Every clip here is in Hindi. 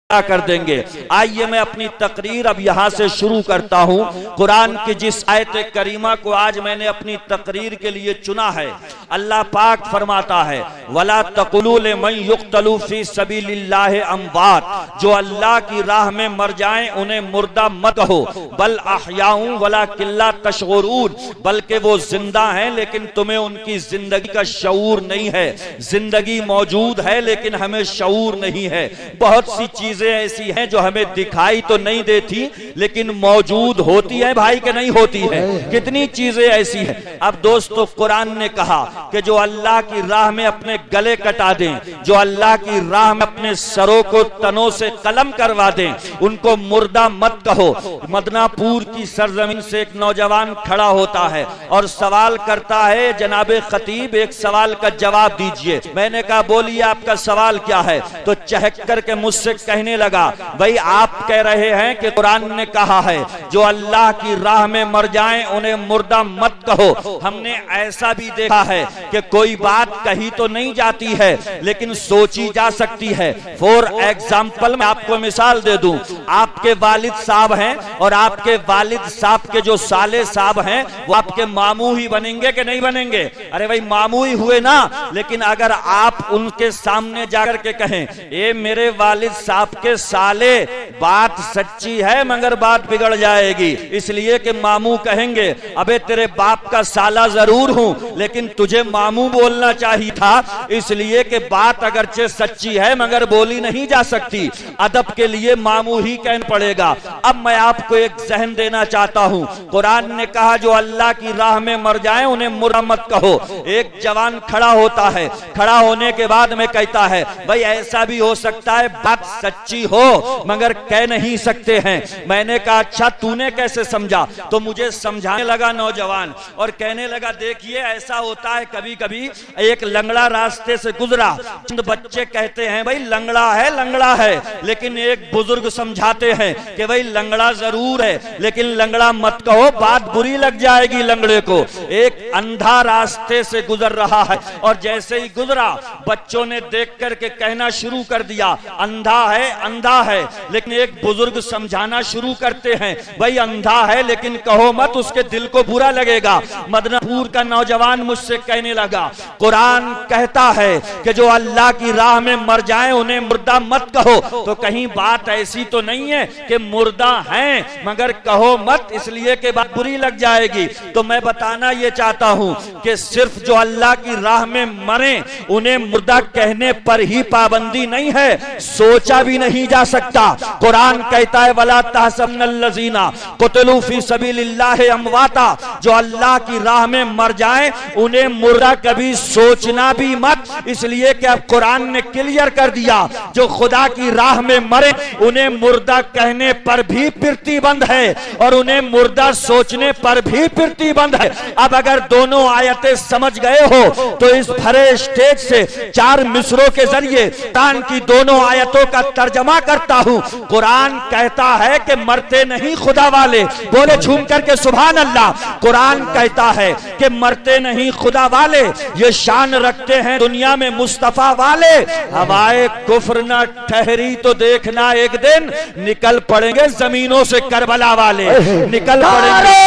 कर देंगे। आइए मैं अपनी तकरीर अब यहाँ से शुरू करता हूँ। कुरान की जिस आयत करीमा को आज मैंने अपनी तकरीर के लिए चुना है, अल्लाह पाक फरमाता है वला तकुलू लिमन युक्तलू फी सबीलिल्लाहि अमवात, जो अल्लाह की राह में मर जाएं उन्हें मुर्दा मत कहो, बल अहयाउन वला किल्ला तशऊरून, बल्कि वो जिंदा हैं लेकिन तुम्हें उनकी जिंदगी का शऊर नहीं है। जिंदगी मौजूद है लेकिन हमें शऊर नहीं है। बहुत सी चीजें ऐसी हैं जो हमें दिखाई तो नहीं देती लेकिन मौजूद होती है भाई के नहीं होती है। कितनी चीजें ऐसी हैं। अब दोस्तों कुरान ने कहा कि जो अल्लाह की राह में अपने गले कटा दें, जो अल्लाह की राह में अपने सरों को तनों से कलम करवा दें, उनको मुर्दा मत कहो। मदनापुर की सरजमीन से एक नौजवान खड़ा होता है और सवाल करता है, जनाबे खतीब एक सवाल का जवाब दीजिए। मैंने कहा बोलिए आपका सवाल क्या है? तो चहक करके मुझसे कहने लगा, भाई आप कह रहे हैं कि कुरान ने कहा है जो अल्लाह की राह में मर जाएं उन्हें मुर्दा मत कहो। हमने ऐसा भी देखा है कि कोई बात कही तो नहीं जाती है लेकिन सोची जा सकती है। फॉर एग्जाम्पल मैं आपको मिसाल दे दूं, आपके वालिद साहब हैं और आपके वालिद साहब के जो साले साहब हैं वो आपके मामू ही बनेंगे कि नहीं बनेंगे? अरे भाई मामू ही हुए ना। लेकिन अगर आप उनके सामने जाकर के कहें, ये मेरे वालिद साहब के साले, बात सच्ची है मगर बात बिगड़ जाएगी, इसलिए कि मामू कहेंगे अबे तेरे बाप का साला जरूर हूं लेकिन तुझे मामू बोलना चाहिए था, इसलिए कि बात अगरचे सच्ची है मगर बोली नहीं जा सकती। अदब के लिए मामू ही कहना पड़ेगा। अब मैं आपको एक जहन देना चाहता हूं। कुरान ने कहा जो अल्लाह की राह में मर जाए उन्हें मुर्दा मत कहो। एक जवान खड़ा होता है, खड़ा होने के बाद में कहता है भाई ऐसा भी हो सकता है बात सच्ची हो मगर कह नहीं सकते हैं। मैंने कहा अच्छा तूने कैसे समझा? तो मुझे समझाने लगा नौजवान और कहने लगा देखिए ऐसा होता है कभी कभी एक लंगड़ा रास्ते से गुजरा, चंद बच्चे कहते हैं भाई लंगड़ा है, लेकिन एक बुजुर्ग समझाते हैं कि भाई लंगड़ा जरूर है लेकिन लंगड़ा मत कहो, बात बुरी लग जाएगी लंगड़े को। एक अंधा रास्ते से गुजर रहा है और जैसे ही गुजरा बच्चों ने देख करके कहना शुरू कर दिया अंधा है, लेकिन एक बुजुर्ग समझाना शुरू करते हैं भाई अंधा है लेकिन कहो मत, उसके दिल को बुरा लगेगा। मदनापुर का नौजवान मुझसे कहने लगा कुरान कहता है कि जो अल्लाह की राह में मर जाएं उन्हें मुर्दा मत कहो, तो कहीं बात ऐसी तो नहीं है कि मुर्दा हैं मगर कहो मत इसलिए कि बात बुरी लग जाएगी। तो मैं बताना ये चाहता हूं कि सिर्फ जो अल्लाह की राह में मरे उन्हें मुर्दा कहने पर ही पाबंदी नहीं है, सोचा भी नहीं जा सकता। कुरान कहता है वला तहसबनल्लज़ीना कुतिलू फी सबीलिल्लाहि अमवाता, जो अल्लाह की राह में मर जाएं उन्हें मुर्दा कभी सोचना भी मत, इसलिए कि अब कुरान ने क्लियर कर दिया जो खुदा की राह में मरे उन्हें मुर्दा कहने पर भी प्रतिबंध है और उन्हें मुर्दा सोचने पर भी प्रतिबंध है। अब अगर दोनों आयतें समझ गए हो तो इस भरे स्टेज से 4 मिसरों के जरिए कुरान की दोनों आयतों का तर्जमा करता हूं। कुरान कहता है कि मरते नहीं खुदा वाले, बोले झूम करके सुभान अल्लाह। कुरान कहता है कि मरते नहीं खुदा वाले, ये शान रखते हैं दुनिया में मुस्तफा वाले। हवाए कुफ्र न ठहरी तो देखना एक दिन निकल पड़ेंगे जमीनों से करबला वाले, निकल पड़ेंगे।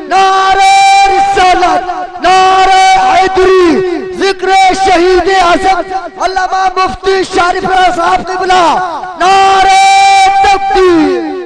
नारे रिसालत, नारे हैदरी, जिक्र शहीद आज़म अल्लामा मुफ्ती शारिफ साहब ने बोला नारे तकबीर।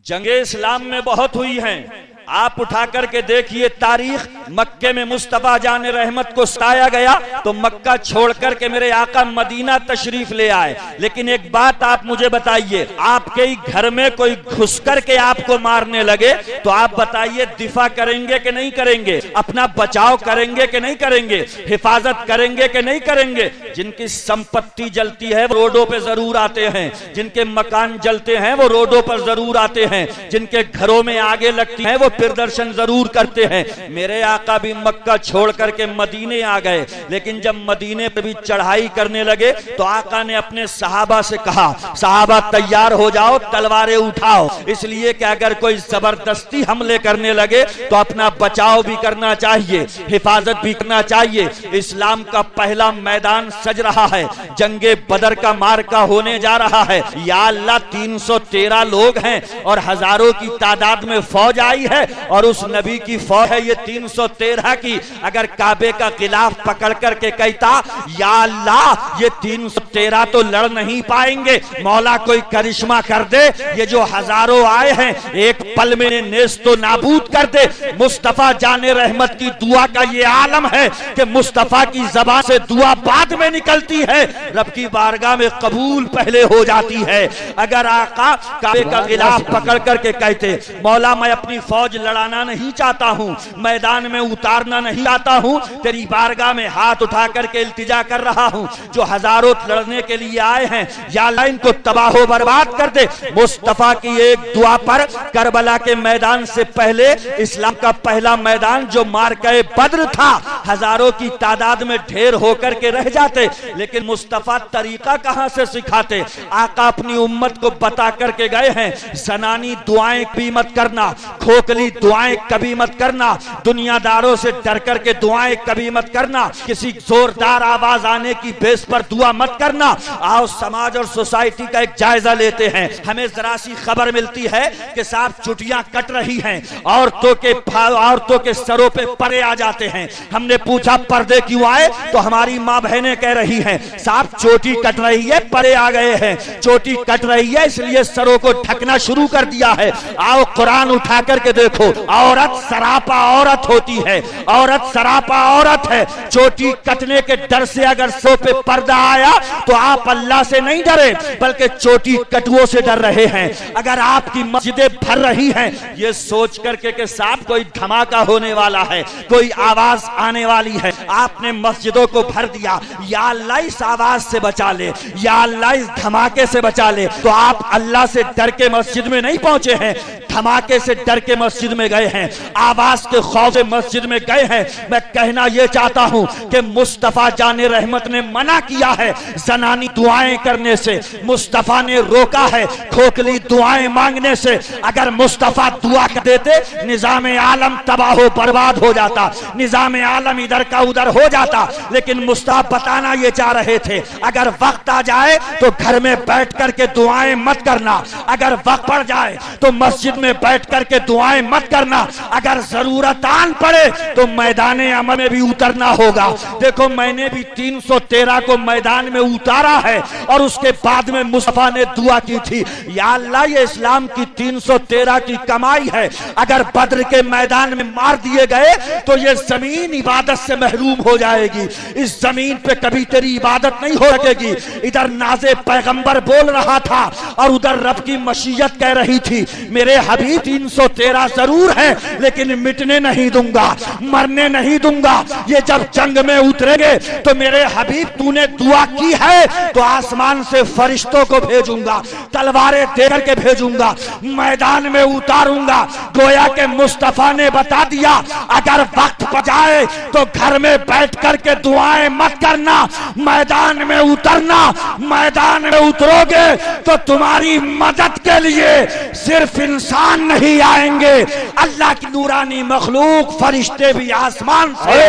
जंगे इस्लाम में बहुत हुई हैं। आप उठा करके देखिए तारीख, मक्के में मुस्तफा जान रहमत को सताया गया तो मक्का छोड़ करके मेरे आका मदीना तशरीफ ले आए। लेकिन एक बात आप मुझे बताइए, आपके ही घर में कोई घुस करके आपको मारने लगे तो आप बताइए दिफा करेंगे कि नहीं करेंगे? अपना बचाव करेंगे कि नहीं करेंगे? हिफाजत करेंगे कि नहीं करेंगे? जिनकी संपत्ति जलती है वो रोडों पे जरूर आते हैं, जिनके मकान जलते हैं वो रोडों पर जरूर आते हैं, जिनके घरों में आगे लगती है वो प्रदर्शन जरूर करते हैं। मेरे आका भी मक्का छोड़ करके मदीने आ गए, लेकिन जब मदीने पे भी चढ़ाई करने लगे तो आका ने अपने सहाबा से कहा, सहाबा तैयार हो जाओ, तलवारें उठाओ, इसलिए कि अगर कोई जबरदस्ती हमले करने लगे तो अपना बचाव भी करना चाहिए, हिफाजत भी करना चाहिए। इस्लाम का पहला मैदान सज रहा है, जंगे बदर का मार्का होने जा रहा है। या अल्लाह 313 लोग हैं और हजारों की तादाद में फौज आई है, और उस नबी की फौज है ये 313 की। अगर काबे का गिलाफ पकड़ करके कहता या अल्लाह ये 313 तो लड़ नहीं पाएंगे, मौला कोई करिश्मा कर दे, ये जो हजारों आए हैं एक पल में नेस्तो नाबूद कर दे। मुस्तफा जाने रहमत की दुआ का ये आलम है कि मुस्तफा की ज़बान से दुआ बाद में निकलती है, रब की बारगाह में कबूल पहले हो जाती है। अगर आका काबे का गिलाफ पकड़ करके कहते मौला मैं अपनी फौज लड़ाना नहीं चाहता हूं, मैदान में उतारना नहीं चाहता हूं, तेरी बारगाह में हाथ उठा करके इल्तिजा कर रहा हूं, जो हजारों लड़ने के लिए आए हैं या अल्लाह इनको तबाह बर्बाद कर दे। मुस्तफा की एक दुआ पर करबला के मैदान से पहले इस्लाम का पहला मैदान जो मार्के बद्र था, हजारों की तादाद में ढेर होकर के रह जाते, लेकिन मुस्तफा तरीका कहां से सिखाते? आका अपनी उम्मत को बता करके गए हैं, जनानी दुआएं कभी मत करना, खोखली दुआएं कभी मत करना, दुनियादारों से डर करके दुआएं कभी मत करना, किसी जोरदार आवाज आने की बेस पर दुआ मत करना। आओ समाज और सोसाइटी का एक जायजा लेते हैं। हमें जरा सी खबर मिलती है कि साहब छुट्टियां कट रही हैं, औरतों के सरों पे पर्दे आ जाते हैं। हमने पूछा पर्दे क्यों आए, तो हमारी माँ बहनें कह रही हैं साहब चोटी कट रही है, पर्दे आ गए हैं, चोटी कट रही है इसलिए सरों को ढकना शुरू कर दिया है। आओ कुरान उठा करके देखो, औरत सरापा औरत होती है, औरत सरापा औरत है। चोटी कटने के डर से अगर सर पे पर्दा आया तो आप अल्लाह से नहीं डरे, बल्कि चोटी कटुओं से डर रहे हैं। अगर आपकी मस्जिदें भर रही हैं ये सोच करके कि साहब कोई धमाका होने वाला है, कोई आवाज आने वाली है, आपने मस्जिदों को भर दिया, या अल्लाह इस आवाज से बचा ले, या अल्लाह इस धमाके से बचा ले, तो आप अल्लाह से डर के मस्जिद में नहीं पहुंचे हैं, धमाके से डर के मस्जिद में गए हैं, आवाज के खौफ से मस्जिद में गए हैं। मैं कहना यह चाहता हूं कि मुस्तफा जाने रहमत ने मना किया है जनानी दुआएं करने से, मुस्तफा ने रोका है खोखली दुआएं मांगने से। अगर मुस्तफा दुआ कर देते निजाम आलम तबाह बर्बाद हो जाता, निजाम आलम इधर का उधर हो जाता, लेकिन मुस्तफा बताना ये चाह रहे थे अगर वक्त आ जाए तो घर में बैठ करके दुआएं मत करना, अगर वक्त पड़ जाए तो मस्जिद में बैठ करके दुआएं मत करना, अगर जरूरत आन पड़े तो मैदान अमल में भी उतरना होगा। देखो मैंने भी 313 को मैदान में उतारा है और उसके बाद में मुस्तफा ने दुआ की थी या अल्लाह ये इस्लाम की 313 की कमाई है, अगर बद्र के मैदान में मार दिए गए तो ये जमीन इबादत से महरूम हो जाएगी, इस जमीन पे कभी तेरी इबादत नहीं हो सकेगी। इधर नाज़े पैगंबर बोल रहा था और उधर रब की मशीयत कह रही थी मेरे हबीब 313 जरूर है लेकिन मिटने नहीं दूंगा, मरने नहीं दूंगा। ये जब जंग में उतरेंगे तो मेरे हबीब तूने दुआ की है तो आसमान से फरिश्तों को भेजूंगा, तलवारें देकर के भेजूंगा, मैदान में उतारूंगा। गोया के मुस्तफा ने बता दिया अगर वक्त पर जाए तो घर में बैठ करके दुआएं मत करना, मैदान में उतरना। मैदान में उतरोगे तो तुम्हारी मदद के लिए सिर्फ इंसान नहीं आएंगे, अल्लाह की नूरानी मखलूक फरिश्ते भी आसमान से।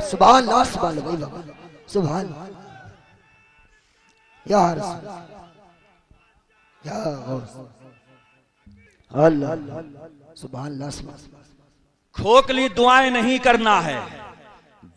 सुभान अल्लाह, सुभान अल्लाह, सुभान या अल्लाह, सुभान अल्लाह। खोखली दुआएं नहीं करना है,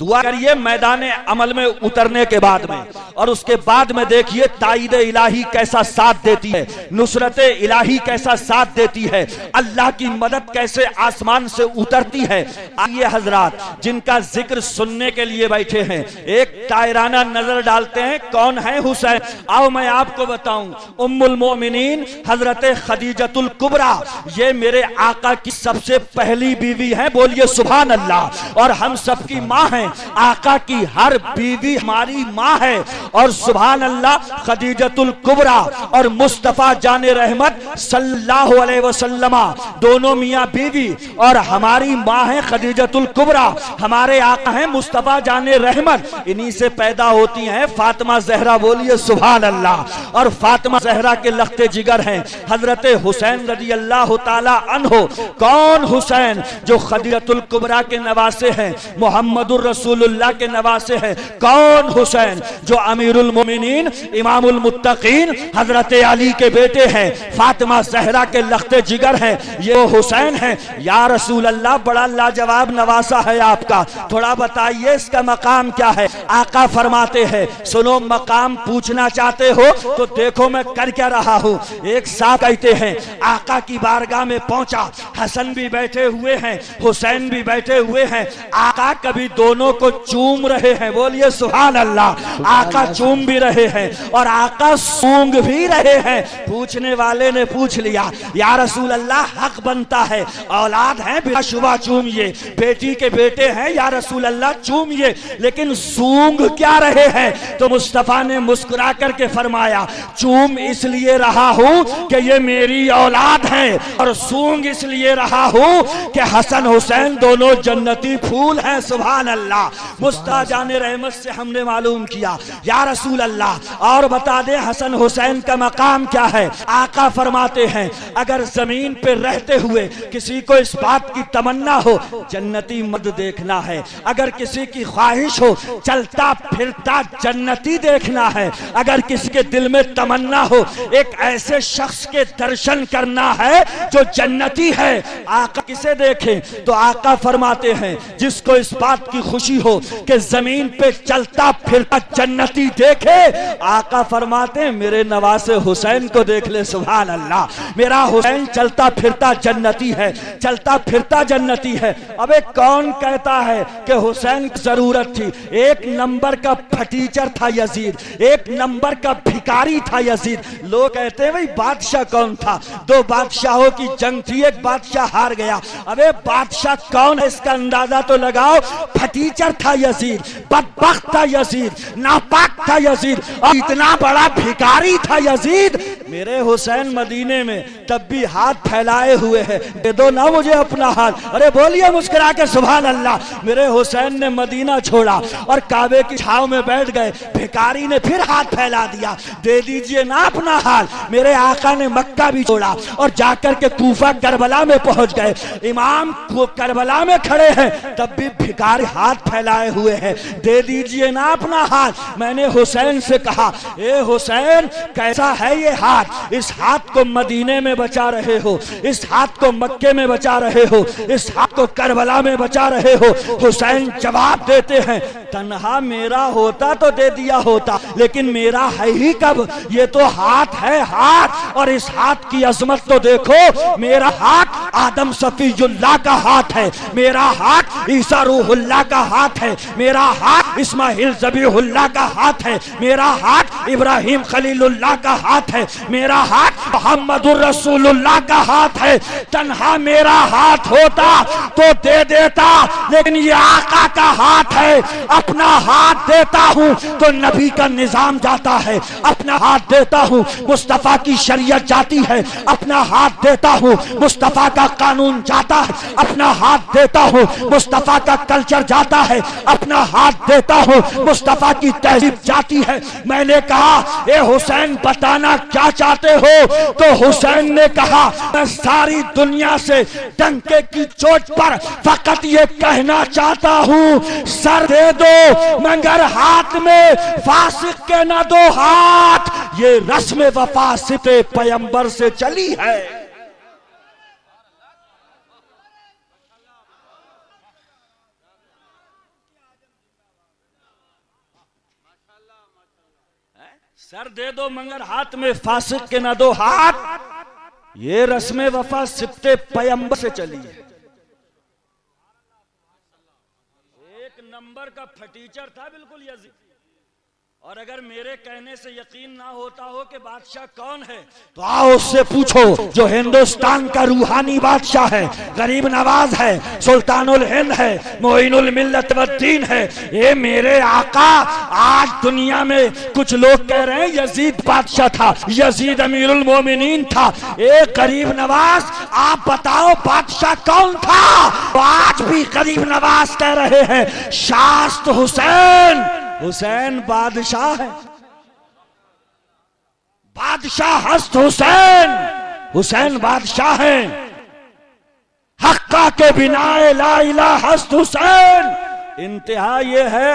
दुआ करिए मैदान अमल में उतरने के बाद में, और उसके बाद में देखिए ताईद इलाही कैसा साथ देती है, नुसरत इलाही कैसा साथ देती है, अल्लाह की मदद कैसे आसमान से उतरती है। आइए हजरात जिनका जिक्र सुनने के लिए बैठे हैं एक तायराना नजर डालते हैं कौन है हुसैन। आओ मैं आपको बताऊं, उम्मुल मोमिनीन हजरत खदीजतुल कुबरा ये मेरे आका की सबसे पहली बीवी है, बोलिए सुभान अल्लाह। और हम सबकी माँ है, आका की हर बीवी हमारी माँ है। और सुभान अल्लाह खदीजतुल कुबरा और मुस्तफा जाने रहमत सल्लल्लाहु अलैहि वसल्लम दोनों मियाँ बीवी, और हमारी माँ है खदीजतुल कुबरा, हमारे आका हैं मुस्तफा जाने रहमत, इन्हीं से पैदा होती हैं फातिमा ज़हरा। बोलिए सुभान अल्लाह। और फातिमा ज़हरा के लख्ते जिगर हैं हजरत हुसैन रज़ी अल्लाह ताला अन्हो। कौन हुसैन? जो खदीजतुल कुबरा के नवासे हैं, मोहम्मदुर रसूलुल्लाह के नवासे हैं। कौन हुसैन? जो अमीरुल मोमिनीन इमामुल मुत्तकीन हजरत अली के बेटे हैं, फातिमा ज़हरा के लख्ते जिगर हैं, ये हुसैन हैं। या रसूल अल्लाह, बड़ा लाजवाब नवासा है आपका, थोड़ा बताइए इसका मकाम क्या है? आका फरमाते हैं, सुनो मकाम पूछना चाहते हो तो देखो मैं कर क्या रहा हूँ। एक साहब कहते हैं आका की बारगाह में पहुंचा, हसन भी बैठे हुए हैं, हुसैन भी बैठे हुए हैं, आका कभी दोनों को चूम रहे हैं। बोलिए सुभान अल्लाह। आका चूम भी रहे हैं और आका सूंघ भी रहे हैं। पूछने वाले ने पूछ लिया, या रसूल अल्लाह हक बनता है, औलाद है बिलाशुबा चूमिए, बेटी के बेटे हैं या रसूल अल्लाह चूमिए, लेकिन सूंघ क्या रहे हैं? तो मुस्तफा ने मुस्कुरा करके फरमाया, चूम इसलिए रहा हूं कि ये मेरी औलाद है, और सूंघ इसलिए रहा हूं कि हसन हुसैन दोनों जन्नती फूल हैं। सुभान अल्लाह। मुस्ता जाने रहमत से हमने मालूम किया, या रसूल अल्लाह और बता दे हसन हुसैन का मकाम क्या है? आका फरमाते हैं, अगर जमीन पे रहते हुए किसी को इस बात की तमन्ना हो जन्नती मर्द देखना है, अगर किसी की ख्वाहिश हो चलता फिरता जन्नती देखना है, अगर किसी के दिल में तमन्ना हो एक ऐसे शख्स के दर्शन करना है जो जन्नती है, आका किसे देखें? तो आका फरमाते हैं, जिसको इस बात की खुशी हो कि जमीन पे चलता फिरता जन्नती देखे, आका फरमाते हैं मेरे नवासे हुसैन को देख ले। सुभान अल्लाह। मेरा हुसैन चलता फिरता जन्नती है, चलता फिरता जन्नती है। अबे कौन कहता है कि हुसैन की जरूरत थी? एक नंबर का फटीचर था यजीद, एक नंबर का भिखारी था यजीद। लोग कहते हैं भाई बादशाह कौन था? दो बादशाहों की जंग थी, एक बादशाह हार गया। अबे बादशाह कौन है इसका अंदाजा तो लगाओ। फटीचर था यजीद, बदबख्त था यजीद, नापाक था यजीद, और इतना बड़ा भिखारी था यजीद। मेरे हुसैन मदीने में तब भी हाथ फैलाए हुए है, दे दो ना मुझे अपना हाथ। अरे बोलिए मुस्कुरा के सुभान अल्लाह। मेरे हुसैन ने मदीना छोड़ा और काबे की छाव में बैठ गए। भिखारी ने फिर हाथ फैला दिया, दे दीजिए ना अपना हाथ। मेरे आका ने मक्का भी छोड़ा और जाकर के कूफा करबला में पहुंच गए। इमाम करबला में खड़े हैं, तब भी भिखारी हाथ फैलाए हुए हैं, दे दीजिए ना अपना हाथ। मैंने हुसैन से कहा, ए हुसैन कैसा है ये हाथ? इस हाथ को मदीने में बचा रहे हो, इस हाथ को मक्के में बचा रहे हो, इस हाथ को करबला में बचा रहे हो। हुसैन जवाब देते हैं, तन्हा मेरा होता तो दे दिया होता, लेकिन मेरा है ही कब? ये तो हाथ है हाथ, और इस हाथ की अजमत तो देखो। मेरा हाथ आदम सफीजुल्लाह का हाथ है, मेरा हाथ ईसा रूहुल्लाह का हाथ है, मेरा हाथ इस्माइल ज़बीहुल्लाह का हाथ है, मेरा हाथ इब्राहिम खलीलुल्लाह का हाथ है, मेरा हाथ मोहम्मदुर रसूलुल्लाह का हाथ है। तन्हा मेरा हाथ होता तो दे देता, लेकिन ये आका का हाथ है। अपना हाथ देता हूँ तो नबी का निजाम जाता है, अपना हाथ देता हूँ मुस्तफा की शरीयत जाती है, अपना हाथ देता हूँ मुस्तफा का कानून जाता है, अपना हाथ देता हूँ मुस्तफा का कल्चर जाता है, अपना हाथ देता हूँ मुस्तफा की तहजीब जाती है। मैंने कहा, ए हुसैन बताना क्या चाहते हो? तो हुसैन ने कहा, मैं सारी दुनिया से डंके की चोट पर फकत ये कहना चाहता हूँ, सर दे दो मगर हाथ में फासिक के न दो हाथ। ये रस्म वफा सिते पैगंबर से चली है। सर दे दो मगर हाथ में फासिक के ना दो हाथ। ये रस्म वफा सिफ्ते पैगंबर से चली है। एक नंबर का फटीचर था बिल्कुल यजीद, और अगर मेरे कहने से यकीन ना होता हो कि बादशाह कौन है तो आओ उससे पूछो जो हिंदुस्तान का रूहानी बादशाह है, गरीब नवाज है, सुल्तानुल हिंद है, मोइनुल मिल्लत वद्दीन है। ये मेरे आका। आज दुनिया में कुछ लोग कह रहे हैं यजीद बादशाह था, यजीद अमीरुल मोमिनीन था। ए गरीब नवाज, आप बताओ बादशाह कौन था? तो आज भी गरीब नवाज कह रहे हैं शास्त हुसैन। हुसैन बादशाह है, बादशाह हस्त हुसैन, हुसैन बादशाह है। हक्का के बिना ला इलाहा हस्त हुसैन। इंतहा ये है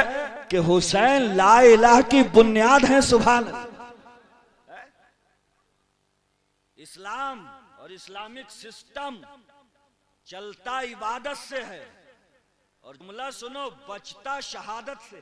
कि हुसैन ला इलाहा की बुनियाद है। सुभान इस्लाम और इस्लामिक सिस्टम चलता इबादत से है और जुमला सुनो, बचता शहादत से।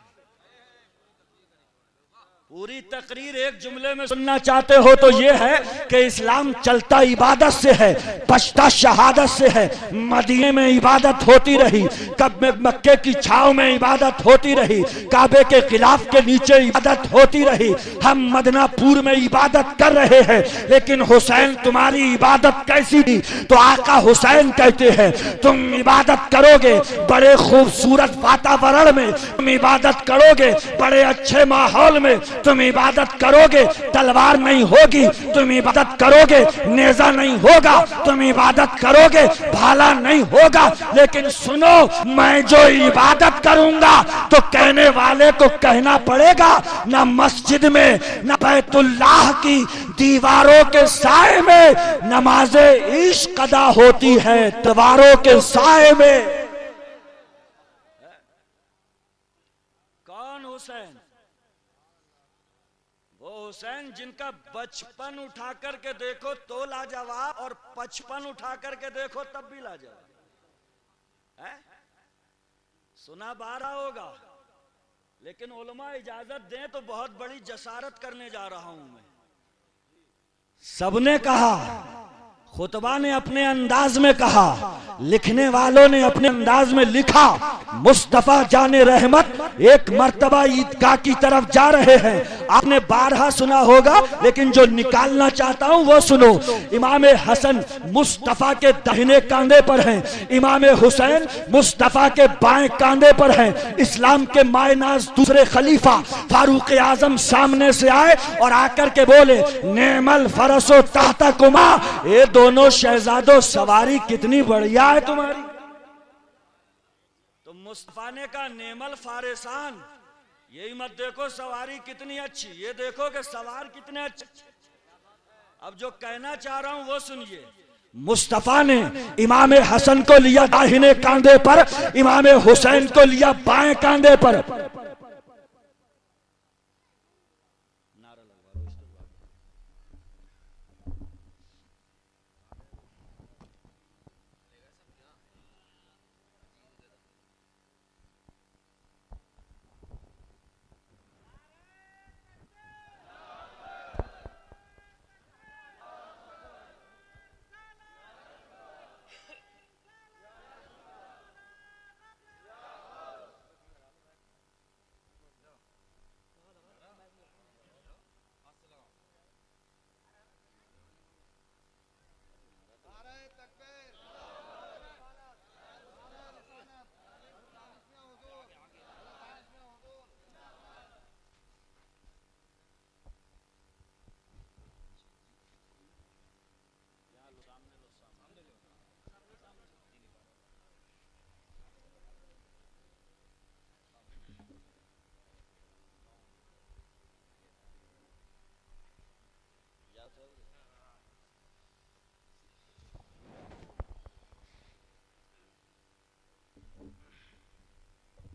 पूरी तकरीर एक जुमले में सुनना चाहते हो तो ये है कि इस्लाम चलता इबादत से है, बचता शहादत से है। मदीने में इबादत होती रही, कब में मक्के की छाव में इबादत होती रही, काबे के खिलाफ के नीचे इबादत होती रही। हम मदनापुर में इबादत कर रहे हैं, लेकिन हुसैन तुम्हारी इबादत कैसी थी? तो आका हुसैन कहते हैं तुम इबादत करोगे बड़े खूबसूरत वातावरण में, तुम इबादत करोगे बड़े अच्छे माहौल में, तुम इबादत करोगे तलवार नहीं होगी, तुम इबादत करोगे नेजा नहीं होगा, तुम इबादत करोगे भाला नहीं होगा। लेकिन सुनो, मैं जो इबादत करूंगा तो कहने वाले को कहना पड़ेगा ना मस्जिद में, ना बैतुल्लाह की दीवारों के साए में नमाजे इश्क अदा होती है, दीवारों के साए में। कौन हुसैन? हुसैन जिनका बचपन उठा करके देखो तो लाजवाब, और 55 उठा करके देखो तब भी लाजवाब है। सुना 12 होगा, लेकिन उलमा इजाजत दें तो बहुत बड़ी जसारत करने जा रहा हूं मैं। सबने कहा, खुतबा ने अपने अंदाज में कहा, लिखने वालों ने अपने अंदाज में लिखा। मुस्तफा जाने रहमत एक मर्तबा ईदगाह की तरफ जा रहे हैं। आपने 12 सुना होगा, लेकिन जो निकालना चाहता हूं वो सुनो। इमाम हसन मुस्तफा के दाहिने कांधे पर हैं, इमाम हुसैन मुस्तफा के बाएं कांधे पर हैं। इस्लाम के मायनाज दूसरे खलीफा फारूक आजम सामने से आए और आकर के बोले, नेमल फरसो ताहता कुमा, ये दोनों शहजादों सवारी कितनी बढ़िया है तुम्हारी। तो मुस्तफा ने कहा, नेमल फारिसान, यही मत देखो सवारी कितनी अच्छी, ये देखो कि सवार कितने अच्छे। अब जो कहना चाह रहा हूं वो सुनिए। मुस्तफा ने इमाम हसन को लिया दाहिने कांधे पर, इमाम हुसैन को लिया बाएं कांधे पर।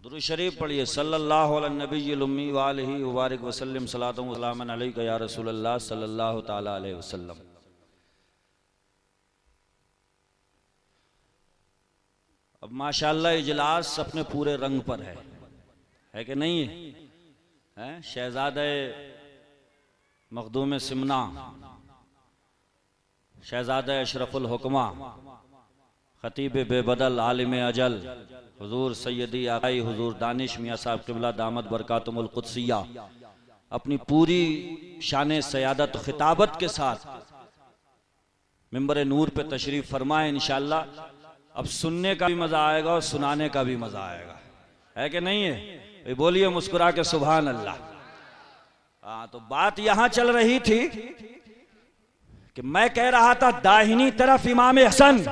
दुरूद शरीफ पढ़िए। सल्लल्लाहु अलैहि नबी उम्मी व आलिहि व बारिक वसल्लम सलातु व सलामन अलैका या रसूलल्लाह सल्लल्लाहु ताला अलैहि वसल्लम। अब माशाअल्लाह इजलास अपने पूरे रंग पर है कि नहीं है? शहजादे मखदूम सिमना, शहजादा अशरफुल हुक्मा, खतीब बेबदल, आलिम अजल, हुजूर सैयदी आकाई हुजूर दानिश मियां साहब क़िबला दामद बरकातुमुल कुद्सिया, अपनी पूरी शान सयादत खिताबत के साथ मिंबर नूर पे तशरीफ फरमाए। इंशाअल्लाह अब सुनने का भी मजा आएगा और सुनाने का भी मजा आएगा, है कि नहीं है? बोलिए मुस्कुरा के सुभान अल्लाह। हाँ, तो बात यहां चल रही थी कि मैं कह रहा था दाहिनी तरफ इमाम हसन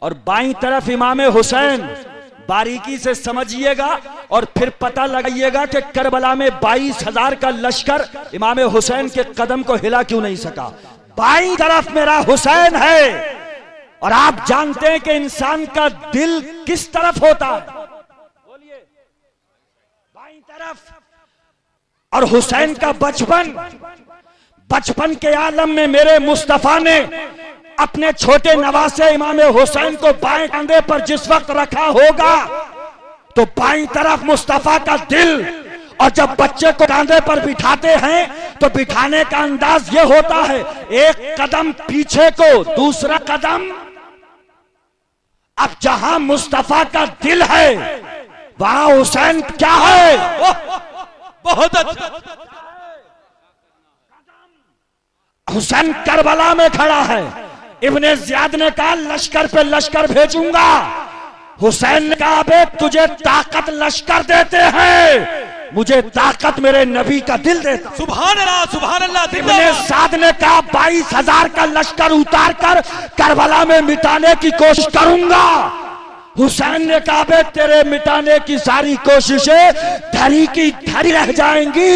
और बाईं तरफ इमाम हुसैन। बारीकी से समझिएगा और फिर पता लगाइएगा कि करबला में 22,000 का लश्कर इमाम हुसैन के कदम को हिला क्यों नहीं सका। बाईं तरफ मेरा हुसैन है और आप जानते हैं कि इंसान का दिल किस तरफ होता है, बोलिए, बाईं तरफ। और हुसैन का बचपन के आलम में मेरे मुस्तफा ने अपने छोटे नवासे इमाम हुसैन को बाएं कंधे पर जिस वक्त रखा होगा तो बाईं तरफ मुस्तफा का दिल। और जब बच्चे को कंधे पर बिठाते हैं तो बिठाने का अंदाज ये होता है, एक कदम पीछे को, दूसरा कदम। अब जहां मुस्तफा का दिल है वहां हुसैन क्या है? बहुत अच्छा। हुसैन करबला में खड़ा है। इब्ने ज़ियाद ने कहा लश्कर पे लश्कर भेजूंगा। हुसैन ने कहा बे तुझे ताकत लश्कर देते हैं, मुझे ताकत मेरे नबी का दिल देता। सुभान अल्लाह, सुभान अल्लाह। इब्ने साद ने कहा 22,000 का लश्कर उतार कर करबला में मिटाने की कोशिश करूंगा। हुसैन ने कहा बे तेरे मिटाने की सारी कोशिशें धरी की धरी रह जाएंगी,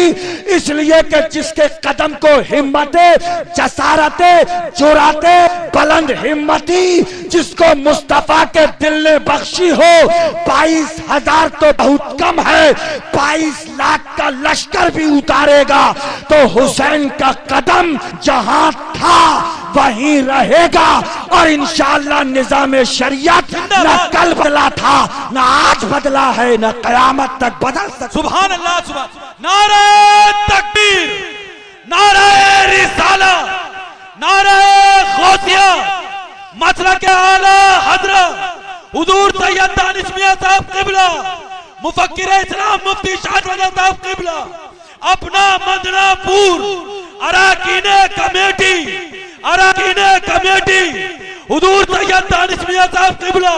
इसलिए कि जिसके कदम को हिम्मते, जसारते, जुराते, बुलंद हिम्मती जिसको मुस्तफा के दिल ने बख्शी हो, 22,000 तो बहुत कम है, 22 लाख का लश्कर भी उतारेगा तो हुसैन का कदम जहां था वहीं रहेगा। और इंशाअल्लाह निजाम शरीयत न कल बदला था, न आज बदला है, न कयामत तक बदल सकता। सुभान अल्लाह, सुभान। नारे तकबीर, नारे रिसाला, नारे गौसिया, मसलक आला हजरत हुजूर सैयद दानिश मियां साहब किबला, मुफक्किर इस्लाम मुफ्ती शाहजहां साहब किबला, अपना मदनापुर अराकीने कमेटी हुजूर सैयद दानिश मियां साहब किबला,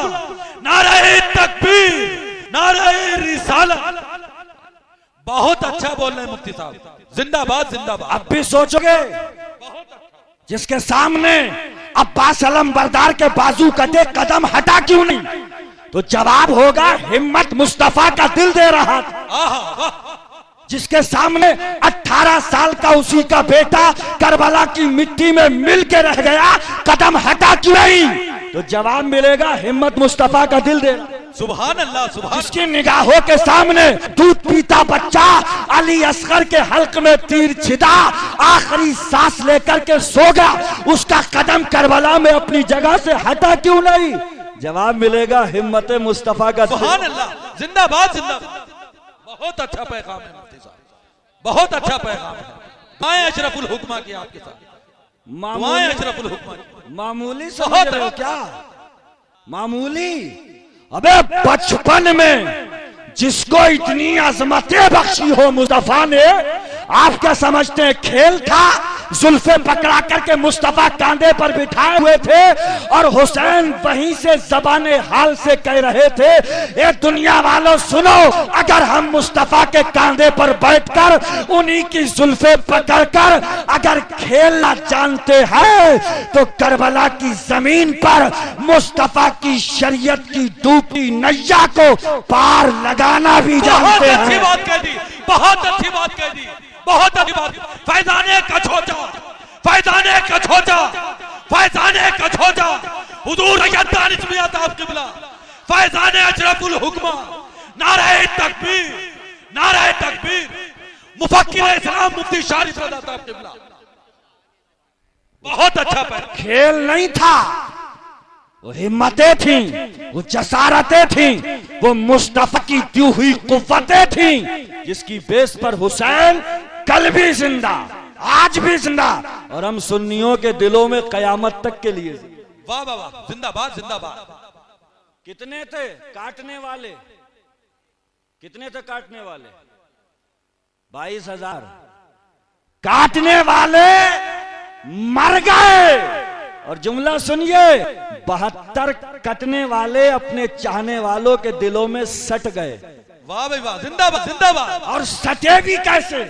नारे तकबीर, नारे रिसाला। बहुत अच्छा बोल रहे हैं मुफ्ती साहब, जिंदाबाद जिंदाबाद। अब भी सोचोगे जिसके सामने अब्बास अलम बरदार के बाजू कटे कदम हटा क्यों नहीं, तो जवाब होगा हिम्मत मुस्तफा का दिल दे रहा था। जिसके सामने 18 साल का उसी का बेटा करबला की मिट्टी में मिल के रह गया, कदम हटा क्यों नहीं, तो जवाब मिलेगा हिम्मत मुस्तफा का दिल दे। सुभान अल्लाह, सुभान। जिसकी निगाहों के सामने दूध पीता बच्चा अली असगर के हल्क में तीर छिदा, आखिरी सांस लेकर के सो गया, उसका कदम करबला में अपनी जगह से हटा क्यों नहीं, जवाब मिलेगा हिम्मत मुस्तफा का। सुभान अल्लाह, जिंदाबाद जिंदाबाद। बहुत अच्छा पैगाम है मुफ्ती साहब, बहुत अच्छा पैगाम है। दुआएं अशरफुल हुक्मा की आपके साथ, दुआएं अशरफुल हुक्मा की। मामूली समझ रहे हो क्या? मामूली? अबे बचपन में जिसको इतनी अजमतें बख्शी हो मुस्तफा ने, आप क्या समझते हैं खेल था? जुल्फे पकड़ा करके मुस्तफा कांधे पर बिठाए हुए थे और हुसैन वहीं से ज़बाने हाल से कह रहे थे, ए दुनिया वालों सुनो, अगर हम मुस्तफा के कांधे पर बैठकर उन्हीं की जुल्फे पकड़कर अगर खेलना जानते हैं तो करबला की जमीन पर मुस्तफा की शरीयत की डूबती नैया को पार लगाना भी जानते हैं। बहुत अच्छी बात कह दी, बहुत अच्छी बात कह दी, बहुत अच्छी बात। फैजाने का छोटा, फैजाने का छोटा, फैजाने का छोटा हुजूर सैयद दानिश मियां साहब किबला, फैजाने अशरफुल हुक्मा, नारे तकबीर, नारे तकबीर, मुफक्किर इस्लाम मुफ्ती शाहजहां साहब किबला। बहुत अच्छा पैर। खेल नहीं था, वो हिम्मतें थी, वो जसारतें थी, वो मुस्तफा की दी हुई कुव्वतें थी, जिसकी बेस पर हुसैन कल भी जिंदा, आज भी जिंदा, और हम सुन्नियों के दिलों में कयामत तक के लिए। वाह वाह वाह, जिंदाबाद जिंदाबाद। कितने थे काटने वाले? कितने थे काटने वाले? 22,000। काटने वाले मर गए। और जुमला सुनिए, 72 कटने वाले अपने चाहने वालों के दिलों में सट गए। वाह भाई वाह, जिंदाबाद जिंदाबाद। और सटे भी कैसे?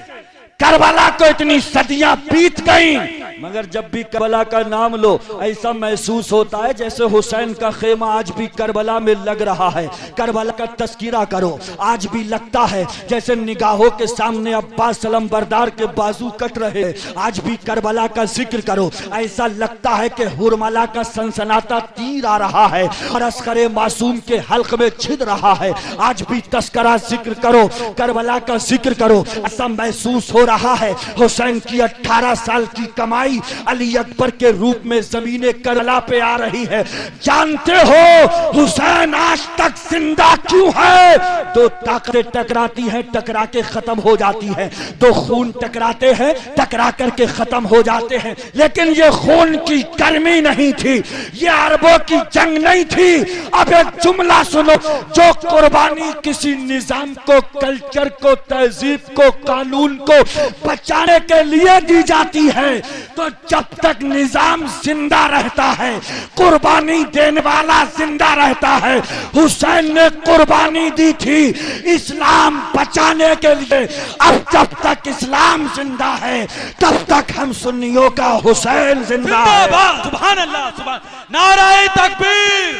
करबला को इतनी सदियां बीत गई, मगर जब भी करबला का नाम लो ऐसा महसूस होता है जैसे हुसैन का खेमा आज भी करबला में लग रहा है। करबला का तस्कीरा करो, आज भी लगता है जैसे निगाहों के सामने अब्बास सलम बरदार के बाजू कट रहे हैं। आज भी करबला का जिक्र करो, ऐसा लगता है कि हुरमला का सनसनाता तीर आ रहा है और अस्करे मासूम के हल्क में छिद रहा है। आज भी तस्करा जिक्र करो, करबला का जिक्र करो, ऐसा महसूस हो रहा है हुसैन की 18 साल की कमाई अली अकबर के रूप में जमीने करबला पे आ रही है। जानते हो हुसैन आज तक जिंदा क्यों है? दो ताकतें टकराती हैं, टकरा के खत्म हो जाती हैं। दो खून टकराते हैं, टकरा करके खत्म हो जाते हैं। लेकिन ये खून की गर्मी नहीं थी, ये अरबों की जंग नहीं थी। अब एक जुमला सुनो, जो कुर्बानी किसी निजाम को, कल्चर को, तहजीब को, कानून को बचाने के लिए दी जाती है, तो जब तक निजाम जिंदा रहता है, कुर्बानी देने वाला जिंदा रहता है। हुसैन ने कुर्बानी दी थी इस्लाम बचाने के लिए। अब जब तक इस्लाम जिंदा है तब तक हम सुन्नियों का हुसैन जिंदा है। सुभान अल्लाह, सुभान। नाराए तकबीर,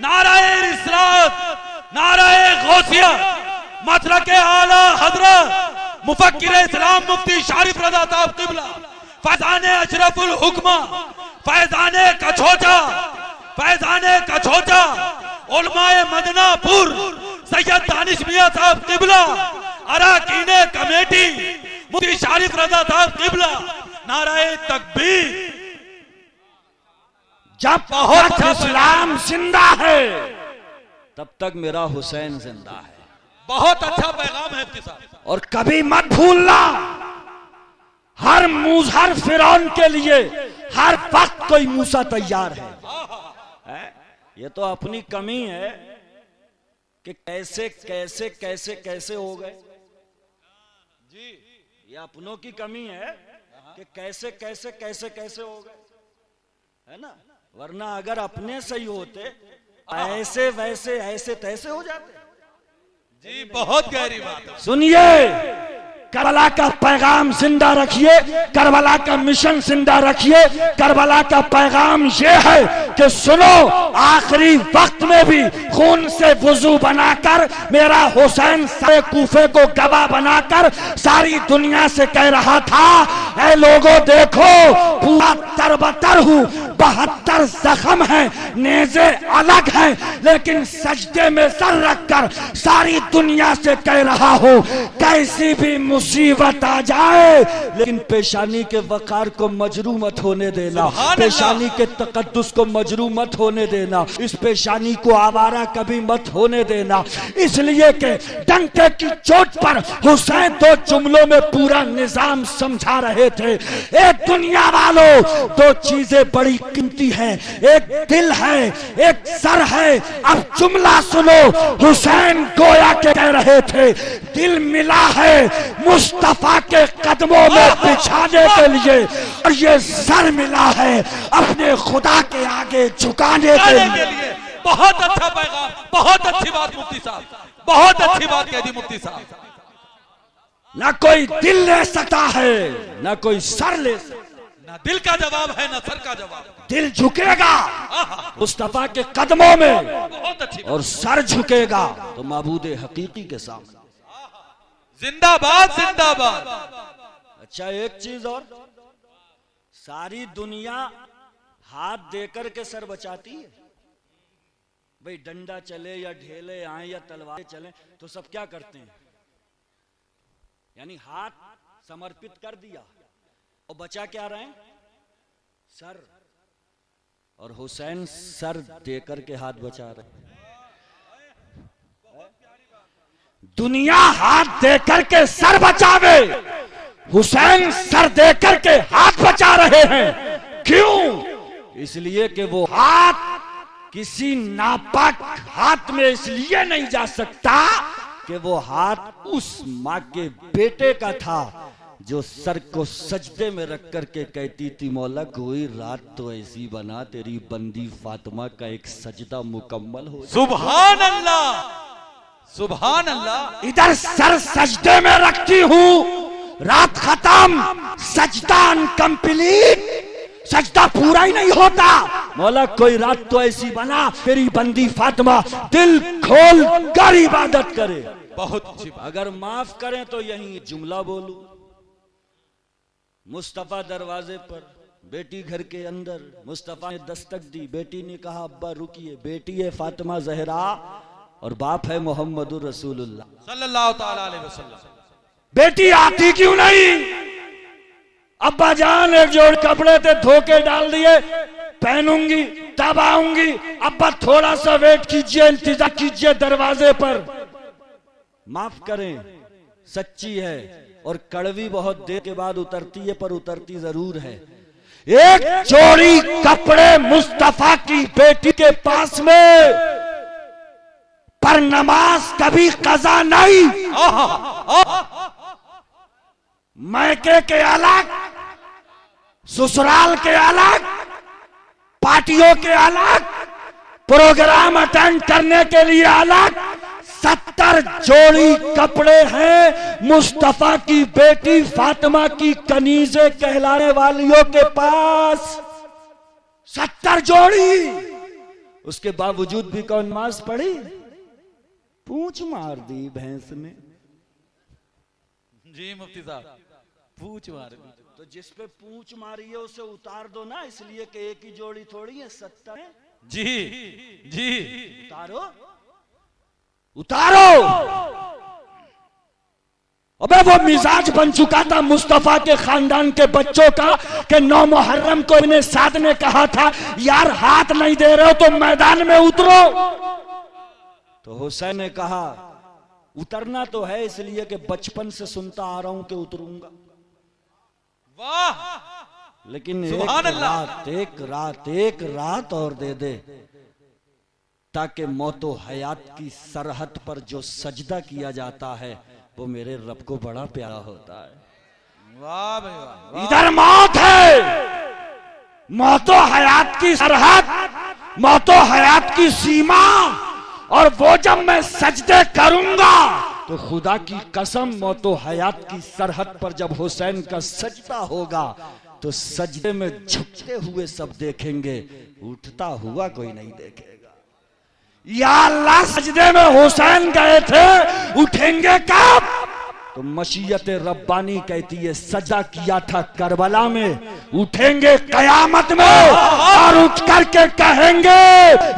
नाराए रिसालत, नाराए गौसिया, मसलके आला हजरत मुफक्किर इस्लाम मुफ्ती शारिफ रज़ा साहब क़िबला, फैज़ाने अशरफुल हुक्मा, फैज़ाने कछोजा, फैज़ाने कछोजा, उलमाए मदनापुर सैयद दानिश मियां साहब क़िबला, अराकीने कमेटी मुफ्ती शारिफ रज़ा साहब क़िबला, नाराए तकबीर। जब तक इस्लाम जिंदा है तब तक मेरा हुसैन जिंदा है। बहुत अच्छा पैगाम है साहब। और कभी मत भूलना, हर मुजहर फिरौन के लिए हर वक्त कोई मूसा तैयार है। ये तो अपनी कमी है कि कैसे कैसे कैसे कैसे हो गए जी। ये अपनों की कमी है कि कैसे कैसे कैसे कैसे हो गए, है ना? वरना अगर अपने सही होते ऐसे वैसे ऐसे तैसे हो जाते जी। बहुत गहरी बात है। सुनिए, करबला का पैगाम जिंदा रखिए, करबला का मिशन जिंदा रखिए। करबला का पैगाम ये है कि सुनो, आखिरी वक्त में भी खून से वुजू बनाकर मेरा हुसैन सारे कूफे को गवाह बनाकर सारी दुनिया से कह रहा था, ऐ लोगों देखो, पूरा तरबतर हूँ, 72 जख्म हैं, नेज़े अलग हैं, लेकिन सजदे में सर रखकर सारी दुनिया से कह रहा हूँ, कैसी भी मुसीबत आ जाए लेकिन पेशानी के वकार को मजरू मत होने देना, पेशानी के तकद्दुस को मजरू मत होने देना, इस पेशानी को आवारा कभी मत होने देना। इसलिए कि डंके की चोट पर हुसैन दो जुमलों में पूरा निजाम समझा रहे थे। एक दुनिया वालों, दो चीजें बड़ी कीमती हैं, एक दिल है, एक सर है। अब जुमला सुनो, हुसैन गोया के कह रहे थे, दिल मिला है मुस्तफा के कदमों में बिछाने के लिए, और ये सर मिला है अपने खुदा के आगे झुकाने के लिए। बहुत अच्छा पैगाम, बहुत अच्छी बात मुफ्ती साहब, बहुत अच्छी बात कह दी मुफ्ती साहब। ना कोई दिल ले सकता है, ना कोई सर ले सकता, ना दिल का जवाब है ना सर का जवाब। दिल झुकेगा मुस्तफा के कदमों में, बहुत अच्छी, और सर झुकेगा तो माबूद हकीकी के सामने। जिंदाबाद जिंदाबाद। अच्छा, एक चीज और, सारी दुनिया हाथ देकर के सर बचाती है। भाई डंडा चले या ढेले आए या तलवार चले तो सब क्या करते हैं, यानी हाथ समर्पित कर दिया और बचा क्या रहे हैं, सर। और हुसैन सर देकर के हाथ बचा रहे हैं। दुनिया हाथ देकर के सर बचावे, हुसैन सर देकर के हाथ बचा रहे हैं। क्यों? इसलिए कि वो हाथ किसी नापाक हाथ में इसलिए नहीं जा सकता कि वो हाथ उस माँ के बेटे का था जो सर को सजदे में रख कर के कहती थी मौला कोई रात तो ऐसी बना तेरी बंदी फातिमा का एक सजदा मुकम्मल हो। सुभान अल्लाह, सुभान अल्लाह। इधर सर सजदे में रखती हूँ, रात खत्म, सजदा अनकंप्लीट, सजदा पूरा ही नहीं होता। मौला कोई रात तो ऐसी बना तेरी बंदी फातिमा दिल खोल कर इबादत करे। बहुत अच्छी बात। अगर माफ करें तो यही जुमला बोलूं, मुस्तफा दरवाजे पर, बेटी घर के अंदर, मुस्तफा ने दस्तक दी, बेटी ने कहा अब्बा रुकिए, बेटी है फातिमा जहरा और बाप है मोहम्मदुर रसूलुल्लाह सल्लल्लाहु ताला अलैहि वसल्लम। बेटी आती क्यों नहीं? अब्बा जान एक जोड़ कपड़े थे धोके डाल दिए, पहनूंगी तब आऊंगी। अब्बा थोड़ा सा वेट कीजिए, इंतजार कीजिए दरवाजे पर। माफ करें, सच्ची है और कड़वी बहुत देर के बाद उतरती है, पर उतरती जरूर है। एक जोड़ी कपड़े मुस्तफा की बेटी के पास में, पर नमाज कभी कज़ा नहीं। मैके के अलग, ससुराल के अलग, पार्टियों के अलग, प्रोग्राम अटेंड करने के लिए अलग। 70 जोड़ी कपड़े हैं मुस्तफा की बेटी फातिमा की कनीजे कहलाने वालियों के पास, 70 जोड़ी। उसके बावजूद भी कौन नमाज पढ़ी? पूंछ मार दी भैंस ने। जी मुफ्ती साहब, पूछ मार दी। तो जिस पे पूंछ मारी है उसे उतार दो ना, इसलिए कि एक ही जोड़ी थोड़ी है, 70 है। जी जी, उतारो उतारो। अबे वो मिजाज बन चुका था मुस्तफा के खानदान के बच्चों का कि 9 मुहर्रम को इन्हें साद ने कहा था यार हाथ नहीं दे रहे हो तो मैदान में उतरो। तो हुसैन ने कहा उतरना तो है, इसलिए कि बचपन से सुनता आ रहा हूं कि उतरूंगा। वाह, लेकिन एक रात और दे दे, ताकि मौतो हयात की सरहद पर जो सजदा किया जाता है वो मेरे रब को बड़ा प्यारा होता है। वाह भाई वाह। इधर मौत है, मौतो हयात की सरहद, मौतो हयात की सीमा, और वो जब मैं सजदे करूंगा तो खुदा की कसम मौतो हयात की सरहद पर जब हुसैन का सजदा होगा तो सजदे में झुकते हुए सब देखेंगे, उठता हुआ कोई नहीं देखेगा। या अल्लाह सजदे में हुसैन गए थे, उठेंगे कब? तो मशीयत रब्बानी कहती है सजा किया था करबला में, उठेंगे कयामत में और उठ करके कहेंगे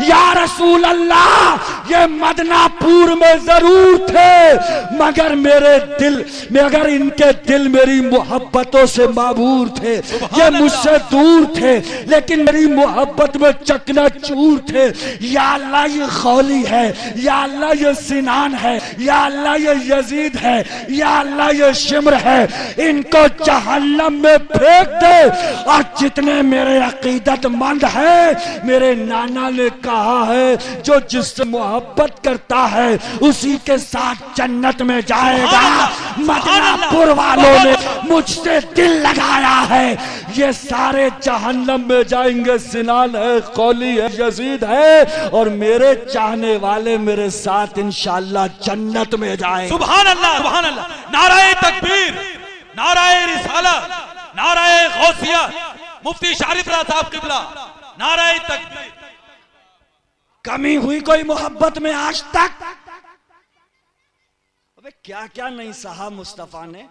या रसूल अल्लाह ये मदनापुर में जरूर थे मगर मेरे दिल में, अगर इनके दिल मेरी मोहब्बतों से माबूर थे, ये मुझसे दूर थे लेकिन मेरी मोहब्बत में चकनाचूर थे। या अल्लाह ये खौली है, या अल्लाह ये सिनान है, या अल्लाह ये यजीद है, या अल्लाह ये शिम्र है, इनको जहन्नम में फेंक दे। और जितने मेरे अकीदतमंद हैं, मेरे नाना ने कहा है जो जिससे मोहब्बत करता है उसी के साथ जन्नत में जाएगा। मदनापुर वालों ने मुझसे दिल लगाया है, ये सारे जहन्नम में जाएंगे। सिनान है, कौली है, यजीद है, और मेरे चाहने वाले मेरे साथ इंशाअल्लाह जन्नत में जाएंगे। सुभान अल्लाह, सुभान अल्लाह। नाराए तकबीर, नाराए रिसालत, नाराए गौसिया, मुफ्ती शारिफ रहा साहब किबला, नाराए तकबीर। कमी हुई कोई मोहब्बत में आज तक? अबे क्या क्या नहीं सहा मुस्तफा ने।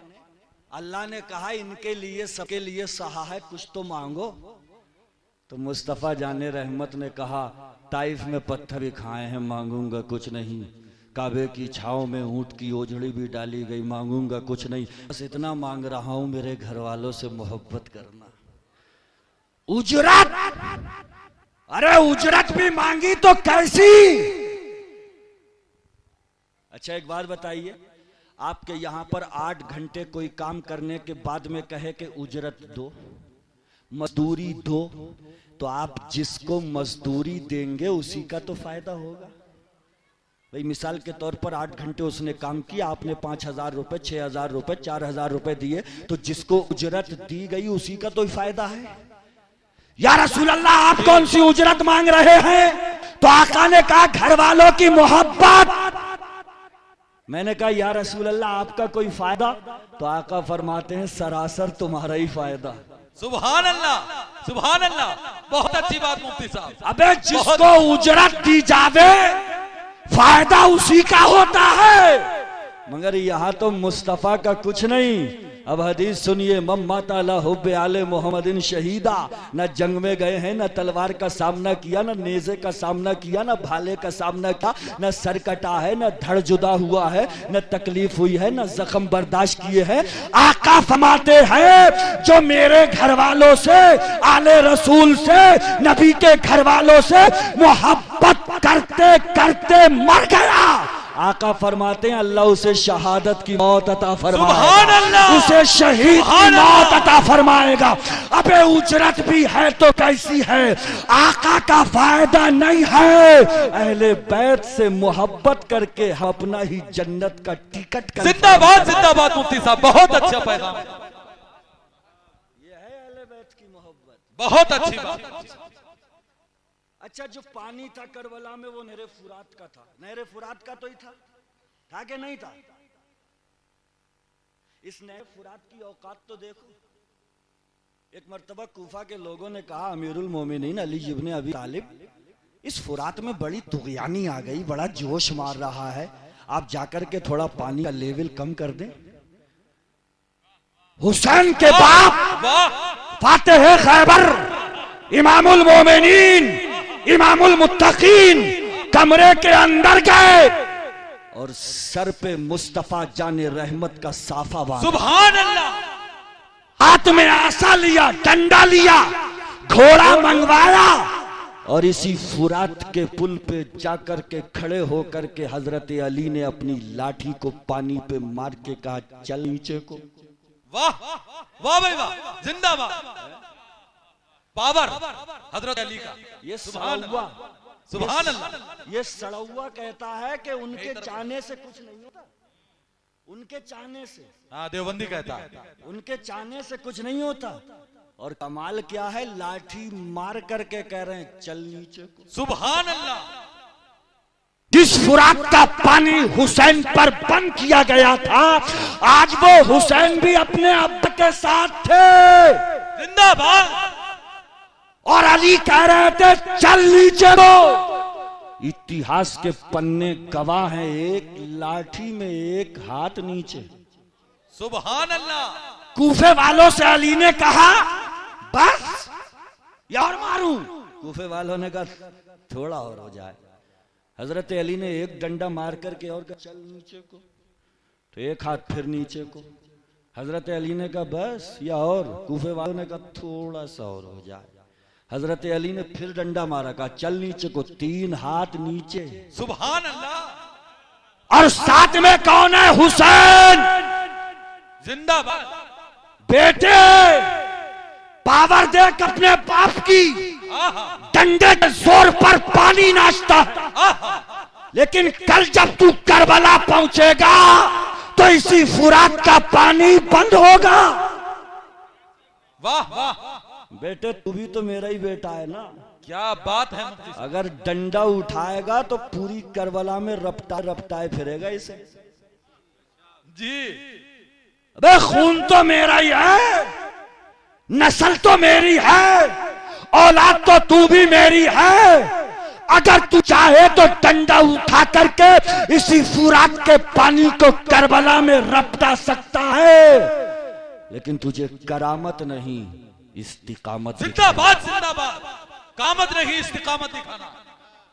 अल्लाह ने कहा इनके लिए सबके लिए सहा है, कुछ तो मांगो। तो मुस्तफा जाने रहमत ने कहा ताइफ में पत्थर भी खाए हैं, मांगूंगा कुछ नहीं। काबे की छाव में ऊंट की ओझड़ी भी डाली गई, मांगूंगा कुछ नहीं। बस इतना मांग रहा हूं मेरे घर वालों से मोहब्बत करना। उजरत, अरे उजरत भी मांगी तो कैसी? अच्छा एक बात बताइए, आपके यहां पर 8 घंटे कोई काम करने के बाद में कहे कि उजरत दो, मजदूरी दो, तो आप जिसको मजदूरी देंगे उसी का तो फायदा होगा। भाई मिसाल के तौर पर 8 घंटे उसने काम किया, आपने 5,000 रुपए, 6,000 रुपए, 4,000 रुपए दिए, तो जिसको उजरत दी गई उसी का तो फायदा है। या रसूल अल्लाह आप कौन सी उजरत मांग रहे हैं? तो आका ने कहा घर वालों की मोहब्बत। मैंने कहा या रसूल अल्लाह आपका कोई फायदा? तो आका फरमाते हैं सरासर तुम्हारा ही फायदा। सुभान अल्लाह, सुभान अल्लाह, बहुत अच्छी बात मुफ्ती साहब। अबे जिसको उजरत दी जावे फायदा उसी का होता है। मगर यहाँ तो मुस्तफा का कुछ नहीं। अब हदीस सुनिए, मम्मत अला हुब्बे आले मोहम्मदिन शहीदा। न जंग में गए हैं, न तलवार का सामना किया, न नेज़े का सामना किया, न भाले का सामना किया, न सर कटा है, न धड़ जुदा हुआ है, न तकलीफ हुई है, न जख्म बर्दाश्त किए हैं। आका फरमाते हैं जो मेरे घर वालों से, आले रसूल से, नबी के घर वालों से मोहब्बत करते करते मर गया, आका फरमाते हैं अल्लाह उसे शहादत की मौत अता फरमाएगा, उसे शहीद की मौत अता फरमाएगा। अबे उजरत भी है तो कैसी है, आका का फायदा नहीं है। अहले बैत से मोहब्बत करके हम अपना ही जन्नत का टिकट कर। जिंदाबाद जिंदाबाद मुफ्ती साहब, बहुत अच्छा पैगाम। ये है अहले बैत की मोहब्बत, बहुत अच्छी बात। अच्छा जो पानी था करबला में वो नहरे फुरात का था, नहरे फुरात का तो ही था कि नहीं था? इस नहरे फुरात की औकात तो देखो। एक मर्तबा कूफा के लोगों ने कहा अमीरुल मोमिनीन अली इब्ने अबी तालिब, इस फुरात में बड़ी तुगयानी आ गई, बड़ा जोश मार रहा है, आप जाकर के थोड़ा पानी का लेवल कम कर दें। हुसैन के बाप फातिह खैबर इमामुल मोमिनीन इमामुल मुत्तकीन कमरे के अंदर गए और सर पे मुस्तफा जाने रहमत का साफा बांधा। सुभान अल्लाह। हाथ में आसा लिया, डंडा लिया, घोड़ा मंगवाया और इसी फुरात के पुल पे जाकर के खड़े होकर के हजरत अली ने अपनी लाठी को पानी पे मार के कहा चल नीचे को। वाह वाह भाई वाह, जिंदाबाद। पावर हजरत अली का। ये सड़ौआ, सुभान अल्लाह। ये सड़ौआ कहता है कि उनके चाहने से कुछ नहीं होता, उनके चाहने से। हाँ देवबंदी कहता है उनके चाहने से कुछ नहीं होता। और कमाल क्या है, लाठी मार करके कह रहे हैं चल नीचे को। सुभान अल्लाह। जिस फुरात का पानी हुसैन पर बंद किया गया था, आज वो हुसैन भी अपने अब्बा के साथ थे। जिंदाबाद। और अली कह रहे थे चल नीचे को। इतिहास के पन्ने गवाह हैं, एक लाठी में एक हाथ नीचे। सुभान अल्लाह। कूफे वालों से अली ने कहा बस या और मारूं? कूफे वालों ने कहा थोड़ा और हो जाए। हजरत अली ने एक डंडा मार करके और कहा चल नीचे को, तो एक हाथ फिर नीचे को। हजरत अली ने कहा बस या और? कूफे वालों ने कहा थोड़ा सा और हो जाए। हजरत अली ने फिर डंडा मारा, कहा चल नीचे को, 3 हाथ नीचे। सुभान अल्लाह। और साथ में कौन है? हुसैन। जिंदाबाद। बेटे पावर देख अपने बाप की, डंडे के जोर पर पानी नाचता, लेकिन कल जब तू करबला पहुंचेगा तो इसी फुरात का पानी बंद होगा। वाह वाह। बेटे तू भी तो मेरा ही बेटा है ना। क्या बात है मुफ्ती साहब। अगर डंडा उठाएगा तो पूरी करबला में रपटाए फिरेगा इसे। जी। अबे खून तो मेरा ही है, नस्ल तो मेरी है, औलाद तो तू भी मेरी है। अगर तू चाहे तो डंडा उठा करके इसी फुरात के पानी को करबला में रपटा सकता है, लेकिन तुझे करामत नहीं इस्तिकामत। जिंदाबाद जिंदाबाद। कामत नहीं इस्तिकामत दिखाना।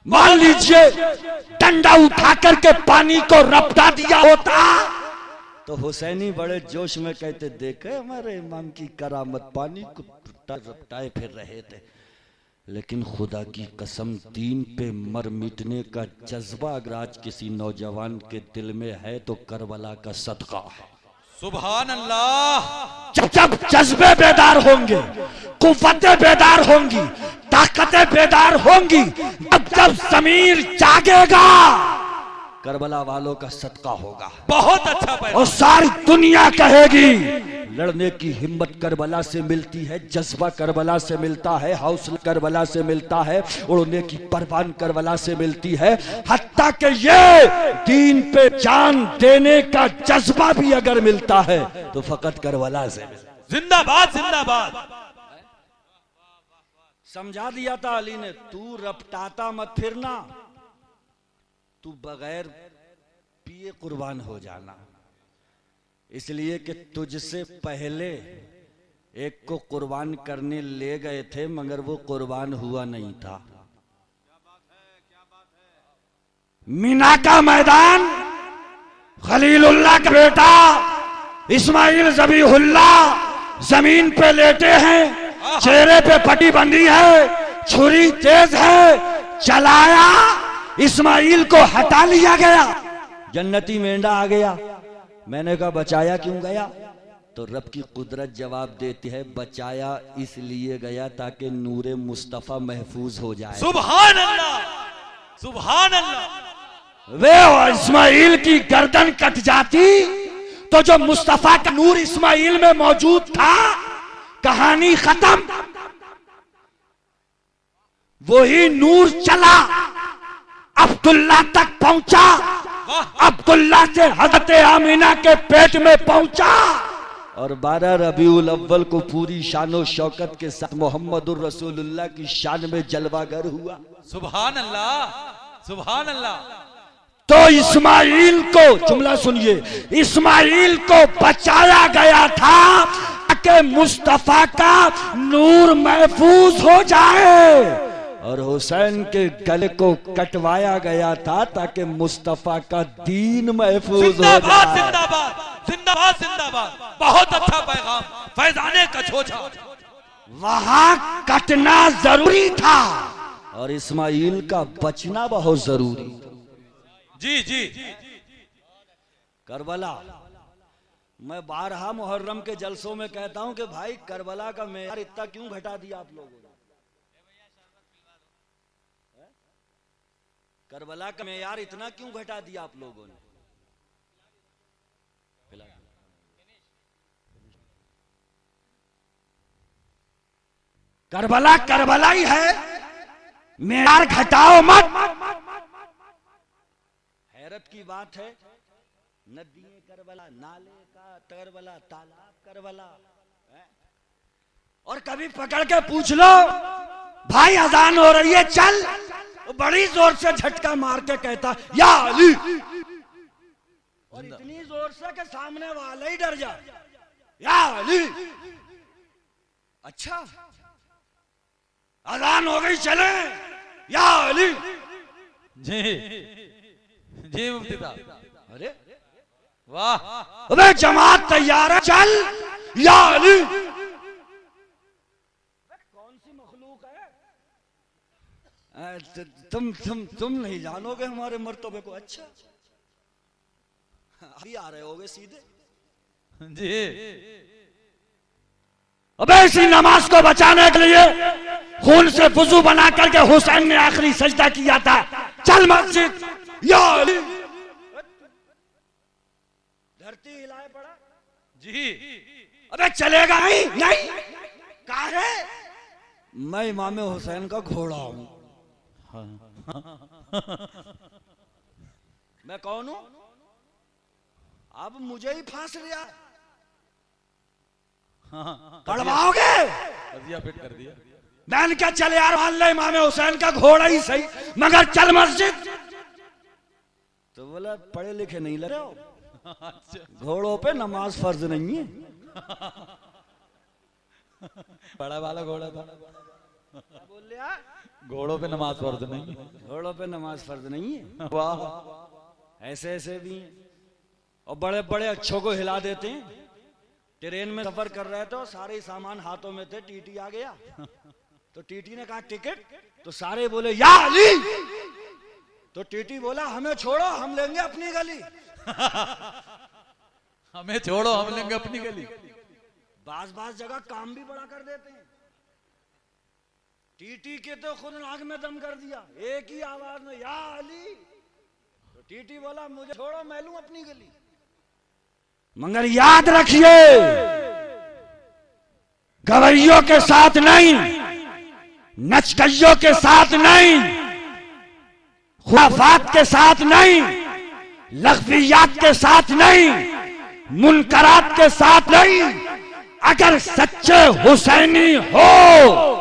मान लीजिए डंडा उठा करके पानी को रपटा दिया होता तो हुसैनी बड़े जोश में कहते देखे हमारे इमाम की करामत, पानी को रपटाए फिर रहे थे। लेकिन खुदा की कसम दीन पे मर मिटने का जज्बा अगर आज किसी नौजवान के दिल में है तो करबला का सदका है। सुभान अल्लाह। जब जब जज्बे बेदार होंगे, कुव्वतें बेदार होंगी, ताकतें बेदार होंगी, जब जब ज़मीर जागेगा करबला वालों का सदका होगा। बहुत अच्छा पैगाम। और सारी दुनिया कहेगी लड़ने की हिम्मत करबला से मिलती है, जज्बा करबला से मिलता है, हौसला करबला से मिलता है, उड़ने की परवान करबला से मिलती है। हत्ता कि ये दीन पे जान देने का जज्बा भी अगर मिलता है तो फकत करबला से। जिंदाबाद जिंदाबाद। समझा दिया था अली ने, तू रपटाता मत फिरना, तू बगैर पिए कुर्बान हो जाना, इसलिए कि तुझसे पहले एक को कुर्बान करने ले गए थे मगर वो कुर्बान हुआ नहीं था। मीना का मैदान, खलीलुल्लाह का बेटा इस्माइल ज़बीहुल्लाह जमीन पे लेटे हैं, चेहरे पे पट्टी बंधी है, छुरी तेज है, चलाया, इस्माइल को हटा लिया गया, जन्नती मेंढा आ गया। मैंने कहा बचाया क्यों गया? तो रब की कुदरत जवाब देती है बचाया इसलिए गया ताकि नूरे मुस्तफा महफूज हो जाए। सुभान अल्लाह सुभान अल्लाह। वे इस्माइल की गर्दन कट जाती तो जो मुस्तफा का नूर इस्माइल में मौजूद था, कहानी खत्म। वही नूर चला, अब्दुल्ला तक पहुंचा, अब्दुल्ला से हजरत आमीना के पेट में पहुंचा, और 12 रबीउल अव्वल को पूरी शानो शौकत के साथ मोहम्मदुर रसूलुल्लाह की शान में जलवागर हुआ। सुभान अल्लाह सुभान अल्लाह। तो इस्माइल को, जुमला सुनिए, इस्माइल को बचाया गया था कि मुस्तफा का नूर महफूज हो जाए, और हुसैन के गले को कटवाया गया था ताकि मुस्तफा का दीन महफूज हो जाए। जिंदाबाद जिंदाबाद जिंदाबाद। बहुत अच्छा पैगाम। फैजाने का छोचा वहां कटना जरूरी था और इस्माइल का बचना बहुत जरूरी। जी जी। करबला, मैं 12 मुहर्रम के जलसों में कहता हूं कि भाई करबला का मेयार इतना क्यों घटा दिया आप लोगों ने? करबला का मेयार इतना क्यों घटा दिया आप लोगों ने? करबला करबला ही है, मेयार घटाओ मत। हैरत की बात है, नदियां करबला, नाले का करबला, तालाब करबला, और कभी पकड़ के पूछ लो भाई अजान हो रही है चल, बड़ी जोर से झटका मार के कहता या अली, और इतनी जोर से कि सामने वाला ही डर जाए, या अली। अच्छा अजान हो गई चले, या अली। जी जी मुफ्ती साहब। अरे वाह। अबे जमात तैयार है चल, या अली। कौन सी मखलूक है? तुम नहीं जानोगे हमारे मर्तबे को। अच्छा अभी आ रहे होगे सीधे। जी। अबे इसी नमाज को बचाने के लिए खून से वुजू बना करके हुसैन ने आखिरी सजदा किया था, चल मस्जिद, या अली। धरती हिलाए पड़ा। जी। अबे चलेगा नहीं, नहीं। कहा है मैं इमाम हुसैन का घोड़ा हूं। मैं कौन हूं? अब मुझे ही फांस लिया। पढ़वाओगे? फिट कर दिया। मैंने क्या चल यार मान ले इमाम हुसैन का घोड़ा ही सही, मगर चल मस्जिद। तो बोला पढ़े लिखे नहीं लगे हो, घोड़ों पे नमाज फर्ज नहीं है। बड़ा वाला घोड़ा था। बोल लिया घोड़ों पे नमाज फर्ज नहीं, घोड़ों पे नमाज फर्ज नहीं है। वाह। ऐसे ऐसे भी हैं और बड़े बड़े अच्छों को हिला देते हैं। ट्रेन में सफर कर रहे थे और सारे सामान हाथों में थे, टीटी आ गया तो टीटी ने कहा टिकट, तो सारे बोले या अली, तो टीटी बोला हमें छोड़ो हम लेंगे अपनी गली। हमें छोड़ो हम लेंगे अपनी गली। बाज जगह काम भी बड़ा कर देते हैं। टीटी के तो खुद नाक में दम कर दिया, एक ही आवाज में या अली। तो टीटी बोला मुझे छोड़ो, मैं लूं अपनी गली। मगर याद रखिए, गवैयों के साथ नहीं, नचकइयों के साथ नहीं, खुराफात के साथ नहीं, लग़वियात के साथ नहीं, मुनकरात के साथ नहीं। अगर सच्चे हुसैनी हो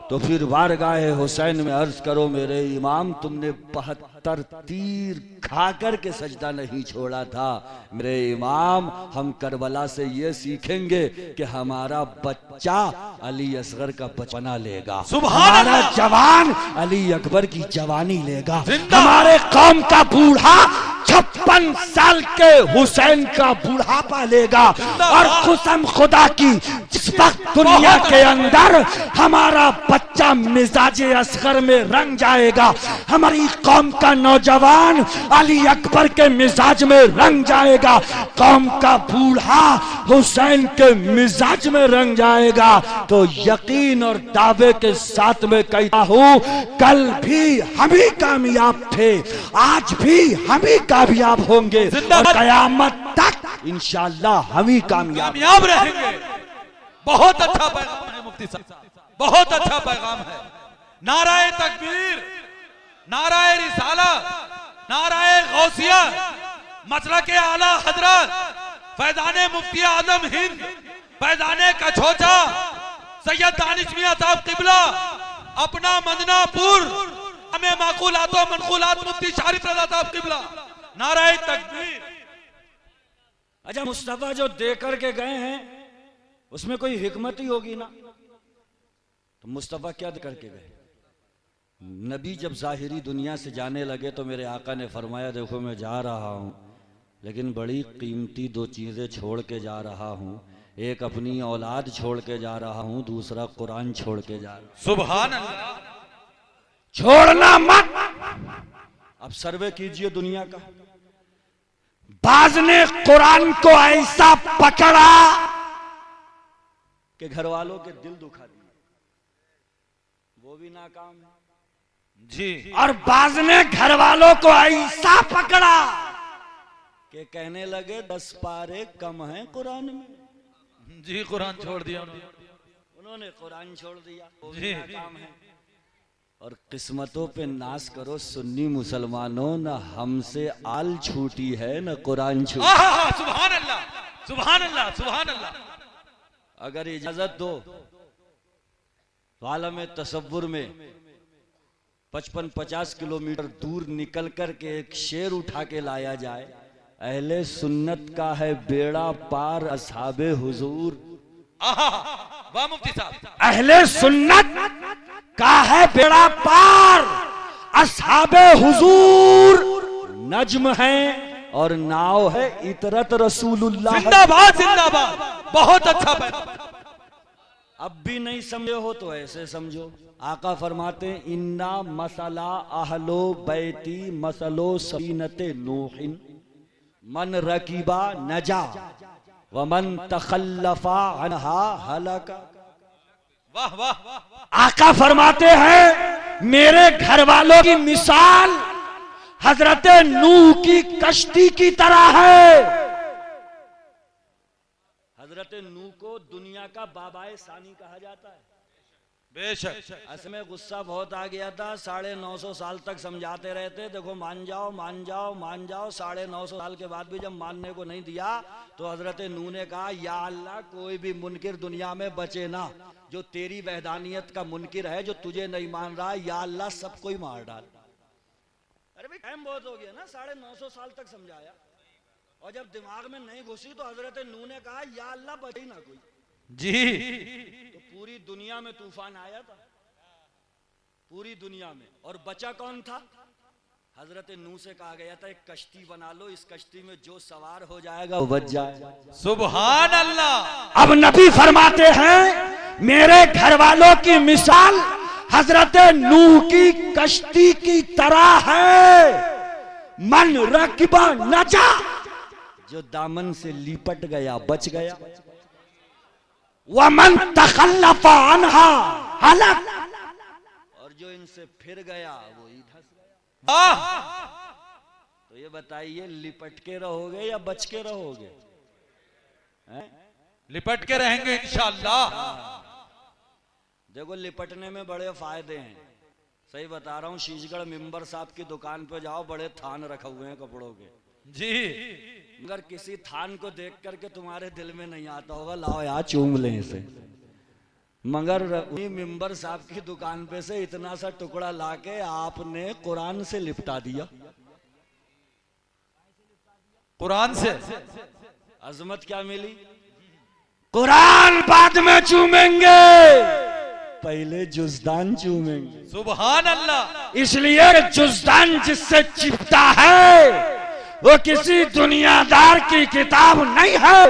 तो फिर बारगाहे हुसैन में अर्ज करो, मेरे इमाम तुमने 72 तीर खाकर के सजदा नहीं छोड़ा था। मेरे इमाम, हम करबला से ये सीखेंगे कि हमारा बच्चा अली असगर का बचपना लेगा, हमारा जवान अली अकबर की जवानी लेगा, हमारे कौम का बूढ़ा 56 साल के हुसैन का बुढ़ापा लेगा। और कसम खुदा की, जिस वक्त दुनिया के अंदर हमारा बच्चा मिजाजे असगर में रंग जाएगा, हमारी कौम का नौजवान अली अकबर के मिजाज में रंग जाएगा, कौम का बूढ़ा हुसैन के मिजाज में रंग जाएगा, तो यकीन और दावे के साथ में कहता हूं, कल भी हम ही कामयाब थे, आज भी हम ही कामयाब होंगे और कयामत तक इंशाअल्लाह हम ही कामयाब रहेंगे। बहुत अच्छा पैगाम है मुफ्ती साहब, बहुत अच्छा पैगाम है। नाराए तकबीर, नाराए रिसाला, नाराए गौसिया, मसलके आला हजरत फैजाने मुफ्ती आजम हिंद, फैजाने कछोचा सैयद दानिश मियां साहब किबला, अपना मदनापुर हमें माकूलात व मनकूलात मुफ्ती शारिफ रजा साहब किबला, नाराए तकबीर। अच्छा, मुस्तफा जो देकर के गए हैं उसमें कोई हिकमत ही होगी ना, तो मुस्तफा क्या करके गए? नबी जब जाहिरी दुनिया से जाने लगे तो मेरे आका ने फरमाया, देखो मैं जा रहा हूं, लेकिन बड़ी कीमती 2 चीजें छोड़ के जा रहा हूं। एक अपनी औलाद छोड़ के जा रहा हूं, दूसरा कुरान छोड़ के जा रहा हूं। सुभान अल्लाह। छोड़ना मत। अब सर्वे कीजिए दुनिया का, बाज ने कुरान को ऐसा पकड़ा कि घर वालों के दिल दुखा दिए, वो भी नाकाम है जी। और बाज ने घर वालों को ऐसा पकड़ा कि कहने लगे 10 पारे कम हैं कुरान में। जी, कुरान छोड़ दिया उन्होंने कुरान छोड़ दिया, वो जी। भी नाकाम है। और किस्मतों पे नाश करो सुन्नी मुसलमानों, न हमसे आल छूटी है न कुरान छूटी। सुभान अल्लाह, सुभान अल्लाह, सुभान अल्लाह। अगर इजाजत दो तो आलम तसव्वुर में 55-50 किलोमीटर दूर निकल कर के एक शेर उठा के लाया जाए, अहले सुन्नत का है बेड़ा पार असहाबे हुजूर। वाह मुफ्ती साहब, अहले सुन्नत का है बेड़ा पार असहाबे हुजूर। नज्म है और नाव है इतरत रसूलुल्लाह। जिंदाबाद, जिंदाबाद। बहुत अच्छा पैगाम। अब भी नहीं समझे हो तो ऐसे समझो, आका फरमाते हैं, इन्ना मसला अहलो बैती मसलो सफीनते नूहिन मन रकीबा नजा व मन तखल्लफा अनहा हलका। वाह वाह। आका फरमाते हैं, मेरे घर वालों की मिसाल हजरत नूह की कश्ती की तरह है। हजरत नूह को दुनिया का बाबाए सानी कहा जाता है। बेशक। असमें गुस्सा बहुत आ गया था, 950 साल तक समझाते रहते, देखो मान जाओ मान जाओ मान जाओ। 950 साल के बाद भी जब मानने को नहीं दिया तो हजरत नूह ने कहा, या अल्लाह कोई भी मुनकिर दुनिया में बचे ना, जो तेरी वहदानियत का मुनकिर है, जो तुझे नहीं मान रहा, या अल्लाह सबको ही मार डाल। अरे भाई टाइम बहुत हो गया ना, 950 साल तक समझाया और जब दिमाग में नहीं घुसी तो हजरत नूह ने कहा, या अल्लाह बचे ही ना कोई जी। तो पूरी दुनिया में तूफान आया था, पूरी दुनिया में, और बचा कौन था? हजरत नूह से कहा गया था, एक कश्ती बना लो, इस कश्ती में जो सवार हो जाएगा वो बच जाएगा। सुभान अल्लाह। अब नबी फरमाते हैं, मेरे घर वालों की मिसाल हजरत नूह की कश्ती की तरह है। मन रकिबा नजा, जो दामन से लिपट गया बच गया, वमन तखल्लफा अनहा हलक, और जो इनसे फिर गया वो ही धंस गया। तो तो ये बताइए लिपट के रहोगे या बच के रहोगे? लिपट के रहेंगे इंशाअल्लाह। देखो लिपटने में बड़े फायदे हैं, सही बता रहा हूँ। शीशगढ़ मिंबर साहब की दुकान पे जाओ, बड़े थान रखे हुए हैं कपड़ों के जी। मगर किसी थान को देख करके तुम्हारे दिल में नहीं आता होगा लाओ यार चूम लें इसे, मगर मिंबर साहब की दुकान पे से इतना सा टुकड़ा लाके आपने कुरान से लिपटा दिया। कुरान से अजमत क्या मिली? कुरान बाद में चूमेंगे, पहले जुज़दान चूमेंगे। सुभान अल्लाह। इसलिए जुज़दान जिससे चिपटा है वो किसी दुनियादार की किताब नहीं है,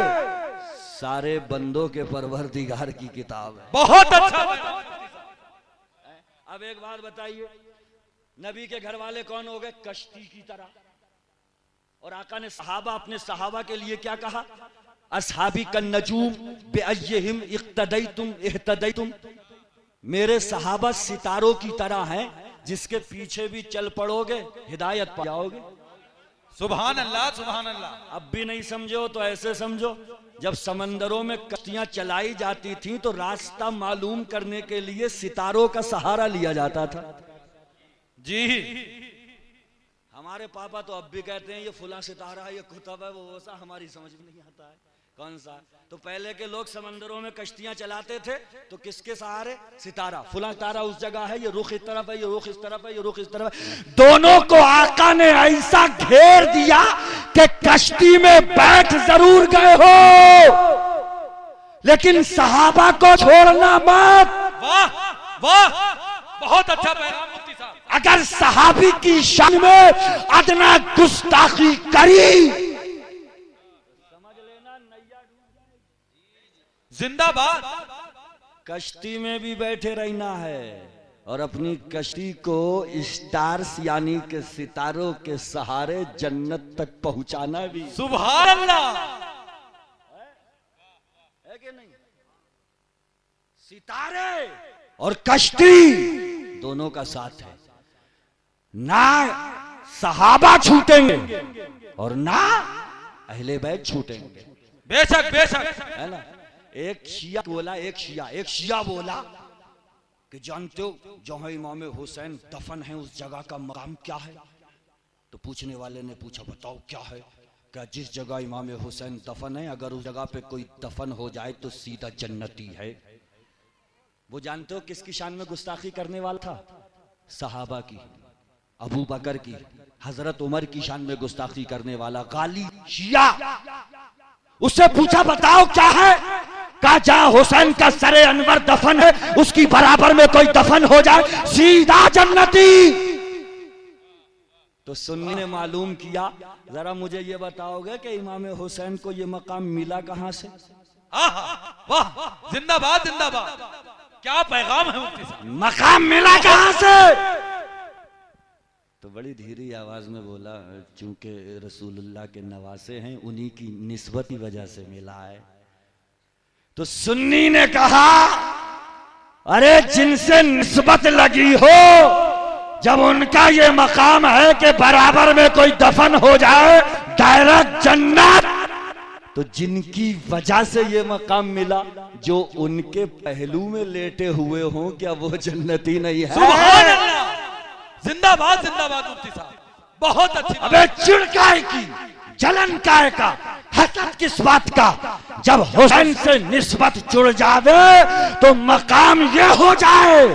सारे बंदों के परवरदिगार की किताब है। बहुत अच्छा। अब एक बात बताइए, नबी के घर वाले कौन हो गए? कश्ती की तरह। और आका ने सहाबा, अपने सहाबा के लिए क्या कहा? असहाबी कन नजूम बिअय्यिहिम इक्तदैतुम इह्तदैतुम। मेरे सहाबा सितारों की तरह हैं, जिसके पीछे भी चल पड़ोगे हिदायत पाओगे। सुभान अल्लाह, सुभान अल्लाह। अब भी नहीं समझो तो ऐसे समझो, जब समंदरों में कश्तियां चलाई जाती थीं तो रास्ता मालूम करने के लिए सितारों का सहारा लिया जाता था जी। हमारे पापा तो अब भी कहते हैं ये फुला सितारा है, ये कुतब है, वो सा, हमारी समझ में नहीं आता है कौन सा। तो पहले के लोग समंदरों में कश्तियां चलाते थे तो किसके सहारे? सितारा। फुला सितारा उस जगह है, ये रुख इस तरफ है, ये रुख इस तरफ है, ये रुख इस तरफ है। दोनों को आका ने ऐसा घेर दिया कि कश्ती में बैठ जरूर गए हो लेकिन सहाबा को छोड़ना मत। वाह वाह, बहुत अच्छा पैगाम मुफ्ती साहब। अगर सहाबी की शान में अदना गुस्ताखी करी जिंदाबाद। कश्ती में भी बैठे रहना है और अपनी कश्ती को स्टार्स यानी के सितारों के सहारे जन्नत तक पहुंचाना भी। सुभान अल्लाह। है कि नहीं? सितारे और कश्ती दोनों का साथ है। ना सहाबा छूटेंगे और ना अहले बैत छूटेंगे। बेशक बेशक, है ना। एक शिया बोला कि जानते हो जहां इमाम हुसैन दफन है उस जगह का मकाम क्या है? तो पूछने वाले ने पूछा बताओ क्या है? क्या जिस जगह इमाम हुसैन दफन है अगर उस जगह पे कोई दफन हो जाए तो सीधा जन्नती है। वो जानते हो किसकी शान में गुस्ताखी करने वाला था? सहाबा की, अबू बकर की, हजरत उमर की शान में गुस्ताखी करने वाला गाली शिया। उससे पूछा बताओ क्या है? कहा जहां हुसैन का सरे अनवर दफन है उसकी बराबर में कोई दफन हो जाए सीधा जन्नती। तो सुन्नी ने मालूम किया। जरा मुझे ये बताओगे कि इमाम हुसैन को ये मकाम मिला कहां से? वाह, जिंदाबाद जिंदाबाद, क्या पैगाम है मुफ्ती साहब। मकाम मिला कहां से? तो बड़ी धीरी आवाज में बोला चूंकि रसूलुल्लाह के नवासे हैं उन्हीं की निस्बत की वजह से मिला है। तो सुन्नी ने कहा अरे जिनसे निस्बत लगी हो, जब उनका ये मकाम है कि बराबर में कोई दफन हो जाए डायरेक्ट जन्नत, तो जिनकी वजह से ये मकाम मिला जो उनके पहलू में लेटे हुए हों क्या वो जन्नती नहीं है? सुभान अल्लाह, जिंदाबाद जिंदाबाद मुफ्ती साहब, बहुत अच्छी। अबे चिड़काए की, जलन काय का, हसद किस बात का? जब हुसैन से निस्बत जुड़ जावे तो मकाम ये हो जाए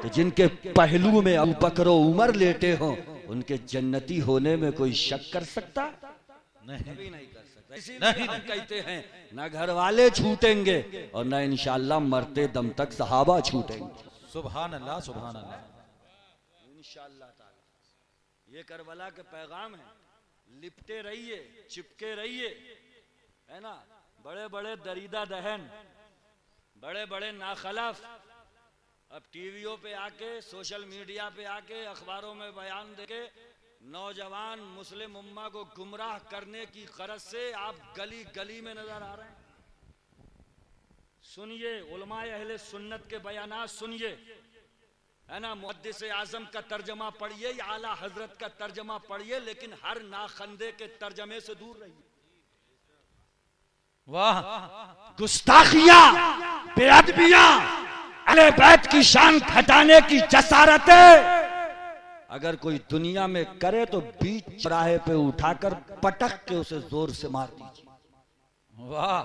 तो जिनके पहलू में अबू बकर उमर लेटे हो उनके जन्नती होने में कोई शक कर सकता? नहीं कर सकता। इसीलिए हम कहते हैं ना घर वाले छूटेंगे और ना इंशाअल्लाह मरते दम तक सहाबा छूटेंगे। सुभान अल्लाह, सुभान अल्लाह। इंशाअल्लाह ताला ये करबला के पैगाम है। लिपटे रहिए, चिपके रहिए, है ना। बड़े बड़े दरीदा दहन, बड़े बड़े नाखलफ अब टीवियों पे आके, सोशल मीडिया पे आके, अखबारों में बयान देके नौजवान मुस्लिम उम्मा को गुमराह करने की गरज से आप गली गली में नजर आ रहे हैं। सुनिए उलमाए अहले सुन्नत के बयानात सुनिए। है ना, मुहद्दिस आजम का तर्जमा पढ़िए या आला हजरत का तर्जमा पढ़िए, लेकिन हर नाखंदे के तर्जमे से दूर रहिए। वाह, गुस्ताखियां, बेअदबियां, अहले बैत की शान घटाने की जसारतें अगर कोई दुनिया में करे तो बीच चौराहे पे उठाकर पटक के उसे जोर से मार दीजिए। वाह,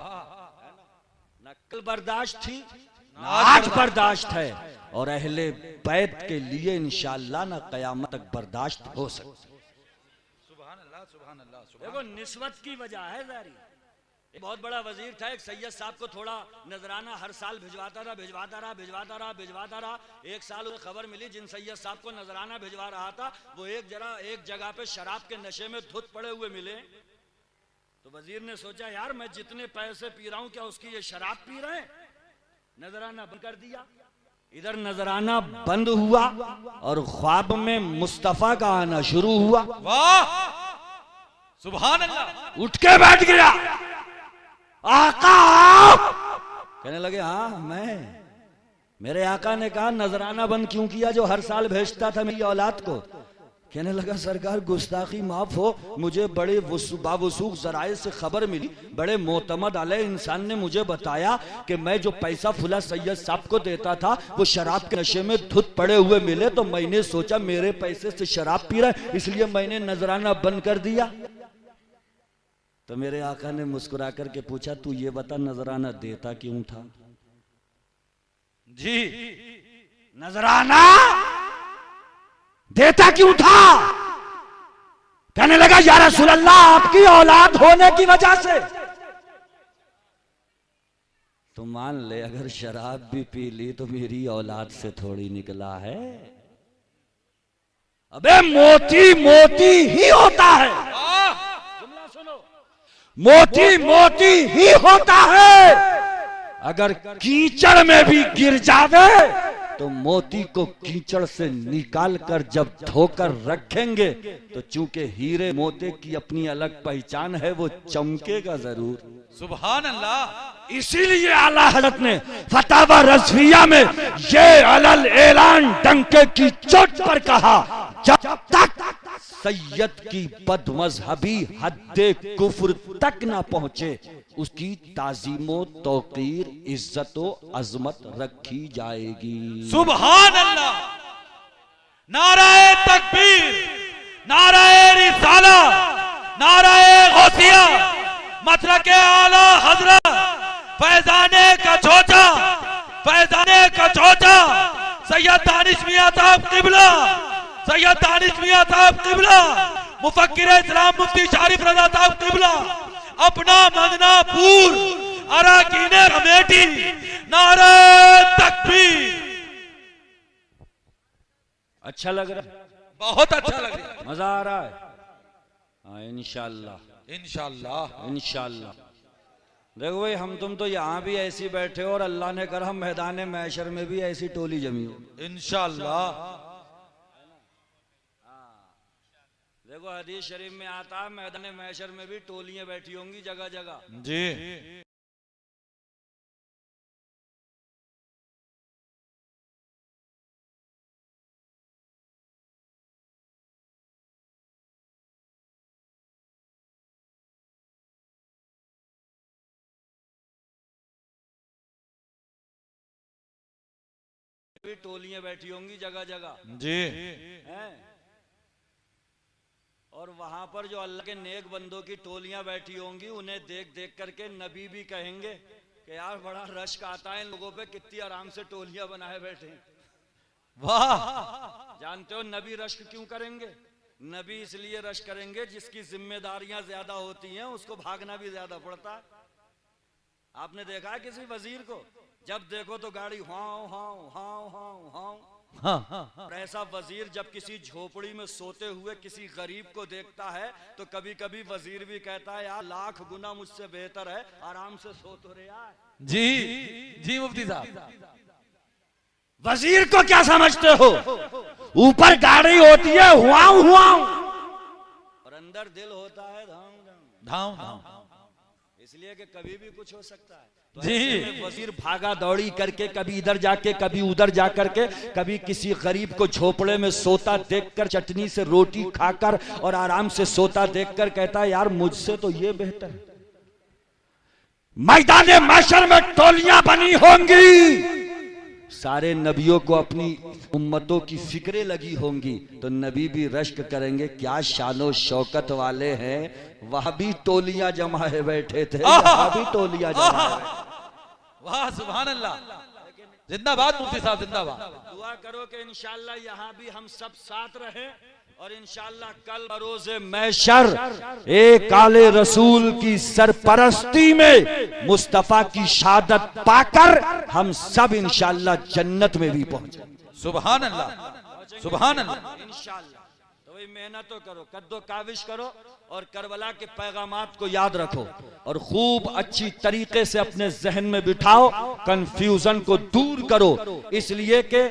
न कल बर्दाश्त थी, आज बर्दाश्त है, और अहले बैत के लिए इंशाअल्लाह न कयामत तक बर्दाश्त हो सकती। सुभान अल्लाह, सुभान अल्लाह, सुभान। देखो निस्बत की वजह है जारी। एक बहुत बड़ा वजीर था, एक सैयद साहब को थोड़ा नजराना हर साल भिजवाता रहा। एक साल उसे खबर मिली जिन सैयद साहब को नजराना भिजवा रहा था वो एक जगह पे शराब के नशे में धुत पड़े हुए मिले। तो वजीर ने सोचा यार मैं जितने पैसे पी रहा हूं क्या उसकी ये शराब पी रहे हैं, नजराना बंद कर दिया। इधर नजराना बंद हुआ और ख्वाब में मुस्तफा का आना शुरू हुआ। वाह, सुभान अल्लाह। उठ के बैठ गया, आका आप कहने लगे हाँ मैं। मेरे आका ने कहा नजराना बंद क्यों किया जो हर साल भेजता था मेरी औलाद को। कहने लगा सरकार गुस्ताखी माफ हो, मुझे बड़े बावसूख जराए से खबर मिली, बड़े मोतमद अले इंसान ने मुझे बताया कि मैं जो पैसा फुला सैयद साहब को देता था वो शराब के नशे में धुत पड़े हुए मिले, तो मैंने सोचा मेरे पैसे से शराब पी रहा है इसलिए मैंने नजराना बंद कर दिया। तो मेरे आका ने मुस्कुरा करके पूछा तू ये बता नजराना देता क्यों था। जी, नजराना देता क्यों था। कहने लगा या रसूल अल्लाह आपकी औलाद होने की वजह से। तो मान ले अगर शराब भी पी ली तो मेरी औलाद से थोड़ी निकला है। अबे मोती मोती ही होता है, मोती मोती ही होता है। अगर कीचड़ में भी गिर जावे तो मोती को कीचड़ से निकाल कर जब धोकर रखेंगे तो चूंकि हीरे मोती की अपनी अलग पहचान है वो चमकेगा जरूर। सुभान अल्लाह। इसीलिए आला हज़रत ने फतावा रज़विया में ये अलल ऐलान डंके की चोट पर कहा जब तक सैयद की बदमज़हबी हद्दे कुफ्र तक ना पहुंचे उसकी ताज़ीमो तौक़ीर इज्जतो अज़मत रखी जाएगी। सुभान अल्लाह। नाराए तकबीर, नाराए रिसाला, नाराए गौसिया, मतरके आला हज़रत, फैज़ाने का चोचा, फैज़ाने का चोचा सैयद दानिश मियां साहब किबला, सैयद दानिश मियां साहब किबला, मुफक्किर इस्लाम मुफ्ती शारिफ रज़ा साहब किबला, अपना मंगनापुर अराकीने कमेटी, नारे तकबीर। अच्छा लग रहा है, बहुत अच्छा लग रहा है, मजा आ रहा है। हाँ इंशाअल्लाह, इंशाअल्लाह, इंशाअल्लाह। देखो भाई हम तुम तो यहाँ भी ऐसी बैठे हो और अल्लाह ने करा मैदान महशर में भी ऐसी टोली जमी हो इंशाअल्लाह। देखो हदीस शरीफ में आता है मैदान महशर में भी टोलियां बैठी होंगी जगह जगह। जी, भी टोलियां बैठी होंगी जगह जगह। जी, हैं? और वहां पर जो अल्लाह के नेक बंदों की टोलियां बैठी होंगी उन्हें देख देख करके नबी भी कहेंगे कि यार बड़ा रश्क आता है इन लोगों पे, कितनी आराम से टोलियां बनाए बैठे। वाह। जानते हो नबी रश्क क्यों करेंगे? नबी इसलिए रश्क करेंगे जिसकी जिम्मेदारियां ज्यादा होती हैं उसको भागना भी ज्यादा पड़ता है। आपने देखा है किसी वजीर को जब देखो तो गाड़ी how how how how how. और ऐसा वजीर जब किसी झोपड़ी में सोते हुए किसी गरीब को देखता है तो कभी कभी वजीर भी कहता है यार लाख गुना मुझसे बेहतर है आराम से सो तो रे यार। जी, जी मुफ्ती साहब। वजीर को क्या समझते हो? ऊपर गाड़ी होती है हुआऊ हुआऊ और अंदर दिल होता है धाम धाम धाम धाम। इसलिए कि कभी भी कुछ हो सकता है। जी वजीर भागा दौड़ी करके कभी इधर जाके कभी उधर जा करके, कभी किसी गरीब को झोपड़े में सोता देखकर, चटनी से रोटी खाकर और आराम से सोता देखकर कहता है यार मुझसे तो ये बेहतर है। मैदाने महशर में टोलियां बनी होंगी, सारे नबियों को अपनी उम्मतों की फिक्रें लगी होंगी, तो नबी भी रश्क करेंगे क्या शानो शौकत वाले हैं, वहां भी टोलियां जमाए बैठे थे, वहां भी टोलियां जमाए। वाह सुभान अल्लाह, जिंदाबाद मुफ्ती साहब जिंदाबाद। दुआ करो कि इंशाअल्लाह यहाँ भी हम सब साथ रहें और इंशाअल्लाह कल बरोज़े महशर एक काले रसूल की सरपरस्ती में मुस्तफा की शहादत पाकर हम सब इंशाअल्लाह जन्नत में भी पहुंचे। सुभान अल्लाह सुभान अल्लाह। इंशाअल्लाह तो वही मेहनत तो करो, कद्दो काविश करो और करबला के पैगामात को याद रखो और खूब अच्छी तरीके से अपने जहन में बिठाओ, कंफ्यूजन को दूर करो, इसलिए कि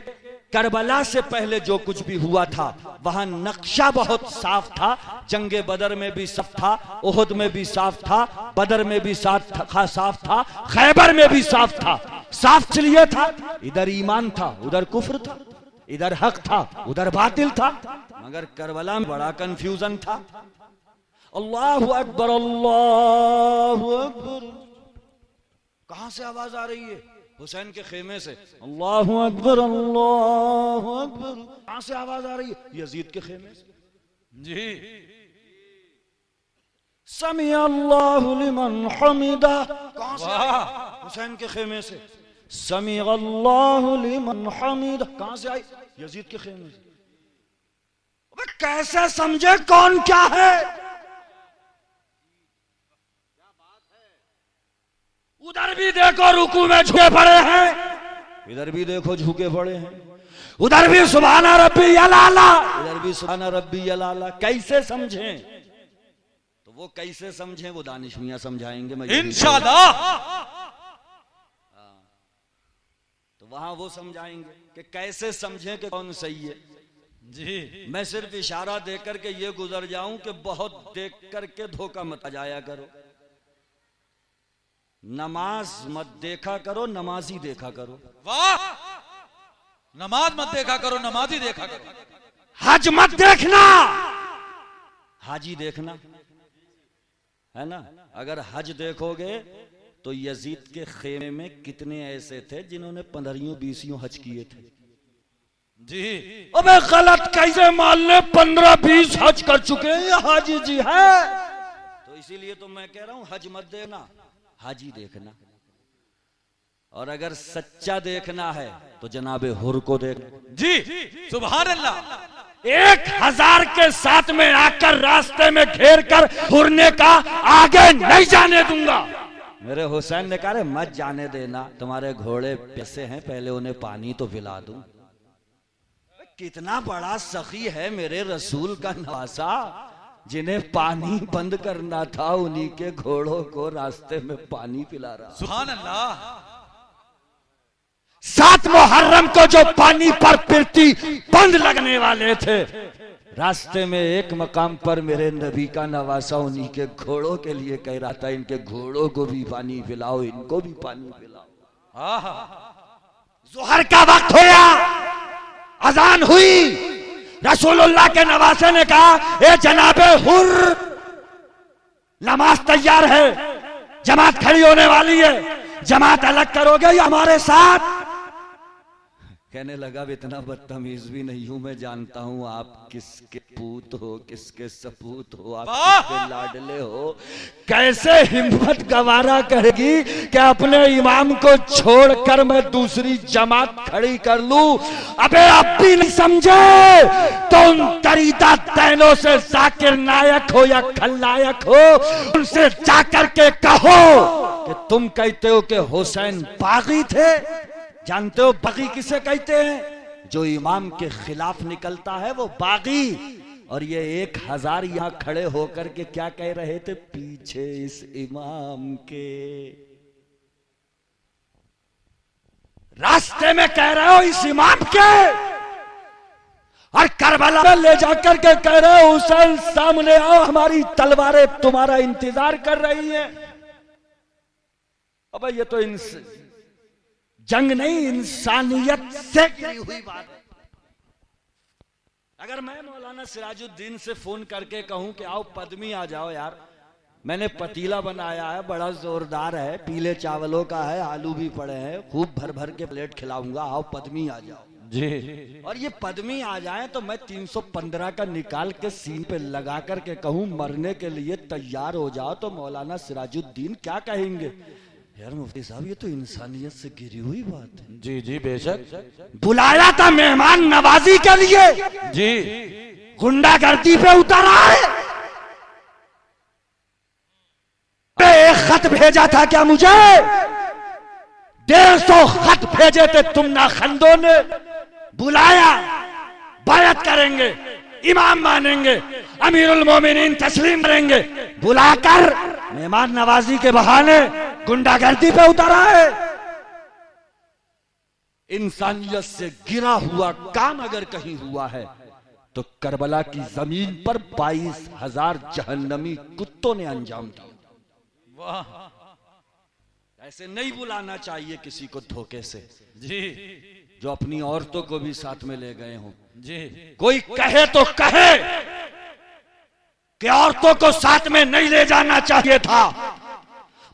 करबला से पहले जो कुछ भी हुआ था वहां नक्शा बहुत साफ था। जंगे बदर में भी साफ था, ओहद में भी साफ था, बदर में भी साफ था, खैबर में भी साफ था। साफ इसलिए था इधर ईमान था, उधर कुफ्र था, इधर हक था, उधर बातिल था, मगर करबला में बड़ा कंफ्यूजन था। अल्लाहु अकबर अल्लाहु अकबर। कहां से आवाज आ रही है? हुसैन के खेमे से। अल्लाहु अकबर अल्लाहु अकबर। कहां से आवाज आ रही है? यजीद के खेमे से। जी समी अल्लाहु लिमन हमिदा। कहां से? हुसैन के खेमे से। समी अल्लाहु लिमन हमिदा। कहां से आई? यजीद के खेमे से। कैसे समझे कौन क्या है? उधर भी देखो रुकू में झुके पड़े हैं, इधर भी देखो झुके पड़े हैं, उधर भी सुभाना रब्बी अलाला, इधर भी सुभाना रब्बी अलाला। कैसे समझें? तो वो कैसे समझें वो दानिश मियां समझाएंगे इंशाअल्लाह। तो वहां वो समझाएंगे कि कैसे समझें कि कौन सही है। जी मैं सिर्फ इशारा देकर के ये गुजर जाऊं कि बहुत देख करके धोखा मत आ जाया करो। नमाज मत देखा करो, नमाजी देखा करो। वाह, नमाज मत देखा करो, नमाजी देखा करो। हज मत देखना, हाजी देखना, है ना। अगर हज देखोगे तो यजीद के खेमे में कितने ऐसे थे जिन्होंने 15-20 हज किए थे। जी अबे गलत कैसे मान ले, 15-20 हज कर चुके हैं ये हाजी जी है। तो इसीलिए तो मैं कह रहा हूं हज मत देखना, हाजी देखना। और अगर सच्चा देखना है तो जनाबे हुर को देख। जी सुभान अल्लाह। 1000 के साथ में आकर रास्ते में घेर कर हुर ने कहा आगे नहीं जाने दूंगा। मेरे हुसैन ने कहा मत जाने देना, तुम्हारे घोड़े प्यासे हैं, पहले उन्हें पानी तो पिला दूं। कितना बड़ा सखी है मेरे रसूल का नवासा, जिन्हें पानी बंद करना था उन्हीं के घोड़ों को रास्ते में पानी पिला रहा। सुभान अल्लाह। 7 मुहर्रम को जो पानी पर पिरती बंद लगने वाले थे, रास्ते में एक मकाम पर मेरे नबी का नवासा उन्हीं के घोड़ों के लिए कह रहा था इनके घोड़ों को भी पानी पिलाओ, इनको भी पानी पिलाओ। ज़ोहर का वक्त होया, अजान हुई, रसूलुल्लाह के नवासे ने कहा ए जनाबे हुर, नमाज तैयार है, जमात खड़ी होने वाली है, जमात अलग करोगे या हमारे साथ? कहने लगा इतना बदतमीज भी नहीं हूं, मैं जानता हूं आप किसके पूत हो, किसके सपूत हो, आप किसके लाडले हो। कैसे हिम्मत गवारा करेगी कि अपने इमाम को छोड़कर मैं दूसरी जमात खड़ी कर लूं। अबे अब भी नहीं समझे तो उन तरीदा तैनों से जाकिर नायक हो या खलनायक हो, उनसे जाकर के कहो कि तुम कहते हो कि हुसैन बागी थे। जानते हो बागी किसे कहते हैं? जो इमाम के खिलाफ निकलता है वो बागी। और ये 1000 यहां खड़े होकर के क्या कह रहे थे? पीछे इस इमाम के, रास्ते में कह रहे हो इस इमाम के, और करबला में ले जाकर के कह रहे हो हुसैन सामने आओ, हमारी तलवारें तुम्हारा इंतजार कर रही हैं। अब ये तो जंग नहीं, इंसानियत से गिरी हुई बात है। अगर मैं मौलाना सिराजुद्दीन से फोन करके कहूं कि आओ पद्मी आ जाओ यार, मैंने पतीला बनाया है, बड़ा जोरदार है, पीले चावलों का है, आलू भी पड़े हैं, खूब भर भर के प्लेट खिलाऊंगा, आओ पद्मी आ जाओ जी, और ये पद्मी आ जाए तो मैं 315 का निकाल के सीन पे लगा कर के कहूं मरने के लिए तैयार हो जाओ, तो मौलाना सिराजुद्दीन क्या कहेंगे? यार मुफ्ती साहब ये तो इंसानियत से गिरी हुई बात है। जी जी बेशक। बुलाया था मेहमान नवाजी के लिए जी, गुंडागर्दी पे उतरा है। एक खत भेजा था क्या मुझे? 150 खत भेजे थे तुम नाखंदों ने। बुलाया, बैत करेंगे, इमाम मानेंगे, अमीरुल मोमिनीन तस्लीम करेंगे, बुलाकर मेहमान नवाजी के बहाने गुंडागर्दी पे उतरा है। इंसानियत से गिरा हुआ काम अगर कहीं हुआ है तो करबला की जमीन पर 22,000 जहन्नमी कुत्तों ने अंजाम दिया। ऐसे नहीं बुलाना चाहिए किसी को धोखे से जी, जो अपनी औरतों को भी साथ में ले गए हों जी। कोई कहे तो कहे कि औरतों को साथ में नहीं ले जाना चाहिए था,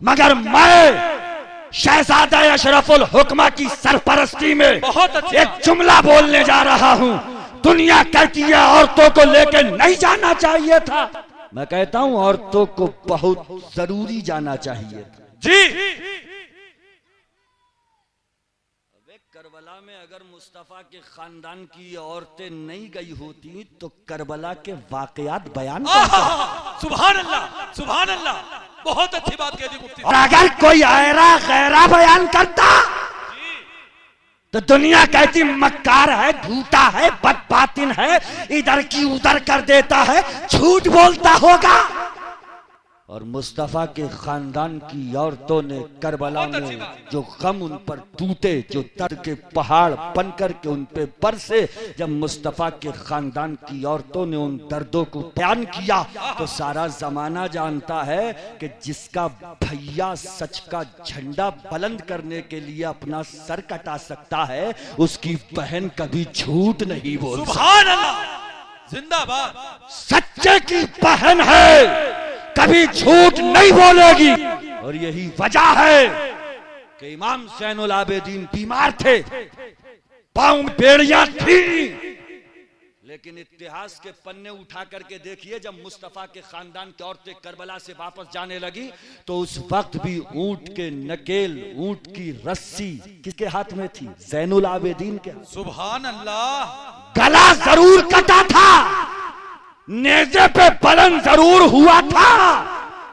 मगर मैं शहजादा अशरफुल हुक्मा की सरपरस्ती में बहुत अच्छा एक जुमला बोलने जा रहा हूं। दुनिया कहती है औरतों को लेकर नहीं जाना चाहिए था, मैं कहता हूं औरतों को बहुत जरूरी जाना चाहिए था जी। करबला में अगर मुस्तफा के खानदान की औरतें नहीं गई होती तो करबला के वाकयात बयान सुभान अल्लाह, सुभान अल्लाह, बहुत अच्छी बात कह दी मुफ्ती। और अगर कोई ऐरा गैरा बयान करता तो दुनिया कहती मक्कार है, झूठा है, बदबातिन है, इधर की उधर कर देता है, झूठ बोलता होगा। और मुस्तफा के खानदान की औरतों ने करबला में जो गम उन पर टूटे, जो दर्द के पहाड़ बनकर के उन पे बरसे, जब मुस्तफा के खानदान की औरतों ने उन दर्दों को बयान किया तो सारा जमाना जानता है कि जिसका भैया सच का झंडा बुलंद करने के लिए अपना सर कटा सकता है, उसकी बहन कभी झूठ नहीं बोल सकती। सुभान अल्लाह, जिंदाबाद। सच्चे की बहन है, कभी झूठ नहीं बोलेगी। और यही वजह है कि इमाम ज़ैनुल आबिदीन बीमार थे, पांव में बेड़ियां थी, लेकिन इतिहास के पन्ने उठा करके देखिए, जब मुस्तफा के खानदान की औरतें करबला से वापस जाने लगी तो उस वक्त भी ऊंट के नकेल, ऊंट की रस्सी किसके हाथ में थी? ज़ैनुल आबिदीन के। सुभान अल्लाह। गला जरूर कटा था, नेज़े पे बुलंद जरूर हुआ था,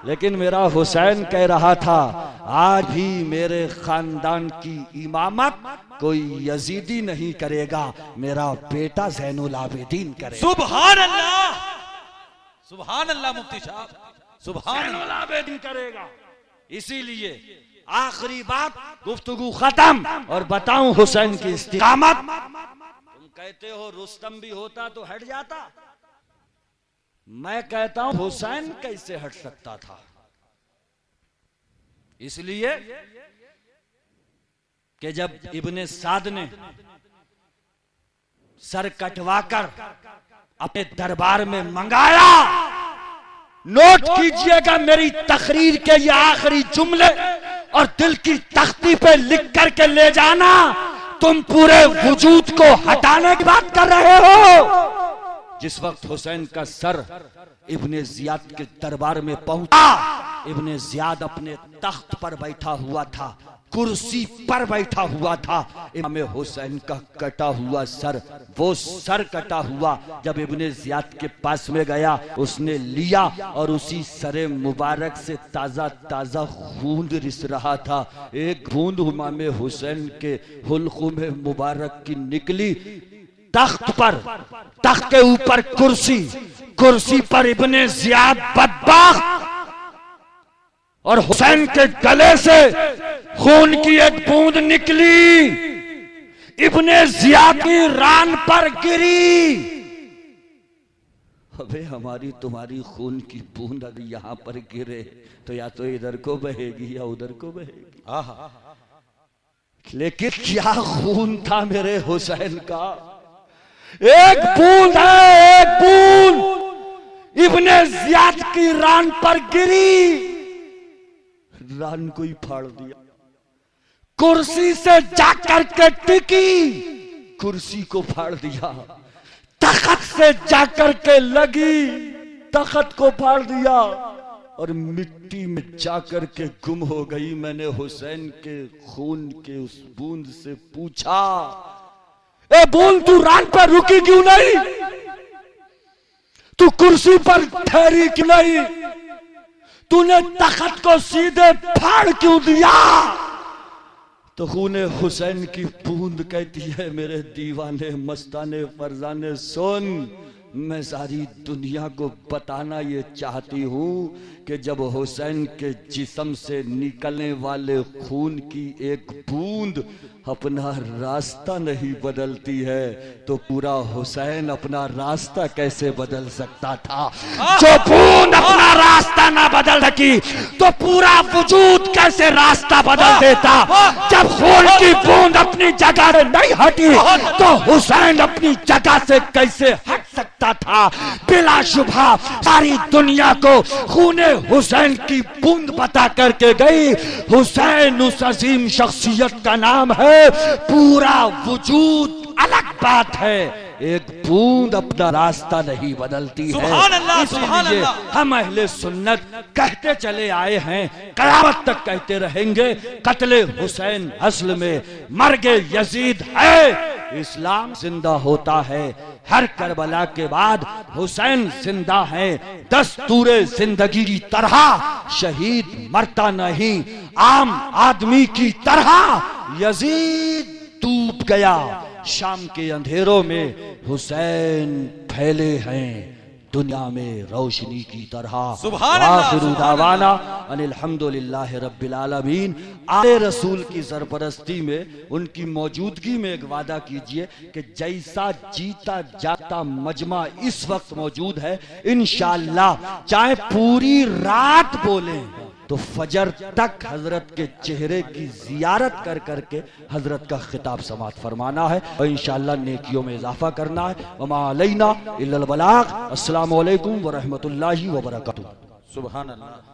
लेकिन मेरा हुसैन कह रहा था आज भी मेरे खानदान की इमामत कोई यजीदी नहीं करेगा, मेरा बेटा ज़ैनुल आबिदीन करेगा। सुभान अल्लाह, सुभान अल्लाह मुफ्ती साहब, सुभान ज़ैनुल आबिदीन करेगा। इसीलिए आखिरी बात, गुफ्तगू खत्म, और बताऊं हुसैन की इस्तिकामत। तुम कहते हो रुस्तम भी होता तो हट जाता, मैं कहता हूं हुसैन कैसे हट सकता था। इसलिए कि जब इब्ने साद ने सर कटवाकर अपने दरबार में मंगाया, नोट कीजिएगा मेरी तकरीर के ये आखिरी जुमले और दिल की तख्ती पे लिख करके ले जाना, तुम पूरे वजूद को हटाने की बात कर रहे हो। जिस वक्त हुसैन का सर इब्ने जियाद के दरबार में पहुंचा, इब्ने जियाद अपने तख्त पर बैठा हुआ था, कुर्सी पर बैठा हुआ था। इमाम हुसैन का कटा हुआ सर, वो सर कटा हुआ जब इब्ने जियाद के पास में गया, उसने लिया और उसी सरे मुबारक से ताजा ताजा खून रिस रहा था। एक बूंद इमाम हुसैन के हुल्कुम मुबारक की निकली, तख्त पर, तख्त के ऊपर कुर्सी, कुर्सी पर इब्ने जियाद बदबख्त, और हुसैन के गले से खून की एक बूंद निकली, इब्ने जियाद की रान पर गिरी। अबे हमारी तुम्हारी खून की बूंद अगर यहाँ पर गिरे तो या तो इधर को बहेगी या उधर को बहेगी। लेकिन क्या खून था मेरे हुसैन का। एक बूंद है, एक बूंद इब्ने जियाद की रान पर गिरी, रान को ही फाड़ दिया। कुर्सी से जाकर के टिकी, कुर्सी को फाड़ दिया। तख्त से जाकर के लगी, तख्त को फाड़ दिया और मिट्टी में जाकर के गुम हो गई। मैंने हुसैन के खून के उस बूंद से पूछा, ए बूंद तू रान पर रुकी क्यों नहीं, तू कुर्सी पर ठहरी क्यों नहीं, तूने तख्त को सीधे फाड़ क्यों दिया। तो खूने हुसैन की बूंद कहती है, मेरे दीवाने मस्ताने फरजाने सुन, मैं सारी दुनिया को बताना ये चाहती हूँ कि जब हुसैन के जिस्म से निकलने वाले खून की एक बूंद अपना रास्ता नहीं बदलती है तो पूरा हुसैन अपना रास्ता कैसे बदल सकता था। जो बूंद अपना रास्ता ना बदल सकी तो पूरा वजूद कैसे रास्ता बदल देता। जब खून की बूंद अपनी जगह से नहीं हटी तो हुसैन अपनी जगह से कैसे हट सकता था। बिला शुबहा सारी दुनिया को खूने हुसैन की बूंद बता करके गई। हुसैन उस अजीम शख्सियत का नाम है, पूरा वजूद अलग बात है, एक बूंद अपना रास्ता नहीं बदलती है। इसलिए हम अहले सुन्नत कहते चले आए हैं, क़यामत तक कहते रहेंगे, कत्ले हुसैन असल में मर्गे यजीद है। इस्लाम जिंदा होता है, हर करबला के बाद हुसैन जिंदा है। दस्तूरे जिंदगी की तरह शहीद मरता नहीं, आम आदमी की तरह यजीद डूब गया। शाम के अंधेरों में हुसैन फैले हैं दुनिया में रोशनी की तरह। आखिरु दावाना अनिल हम्दुलिल्लाहि रब्बिल आलमीन। आले रसूल की सरपरस्ती में, उनकी मौजूदगी में एक वादा कीजिए कि जैसा जीता जाता मजमा इस वक्त मौजूद है, इंशाअल्लाह चाहे पूरी रात बोले तो फजर तक हजरत के चेहरे की जियारत कर करके हजरत का खिताब समात फरमाना है और इंशाअल्लाह नेकियों में इजाफा करना है। वमा अलैना इल्लल बलाग। अस्सलामु अलैकुम व रहमतुल्लाहि व बरकातुहू। सुभान अल्लाह।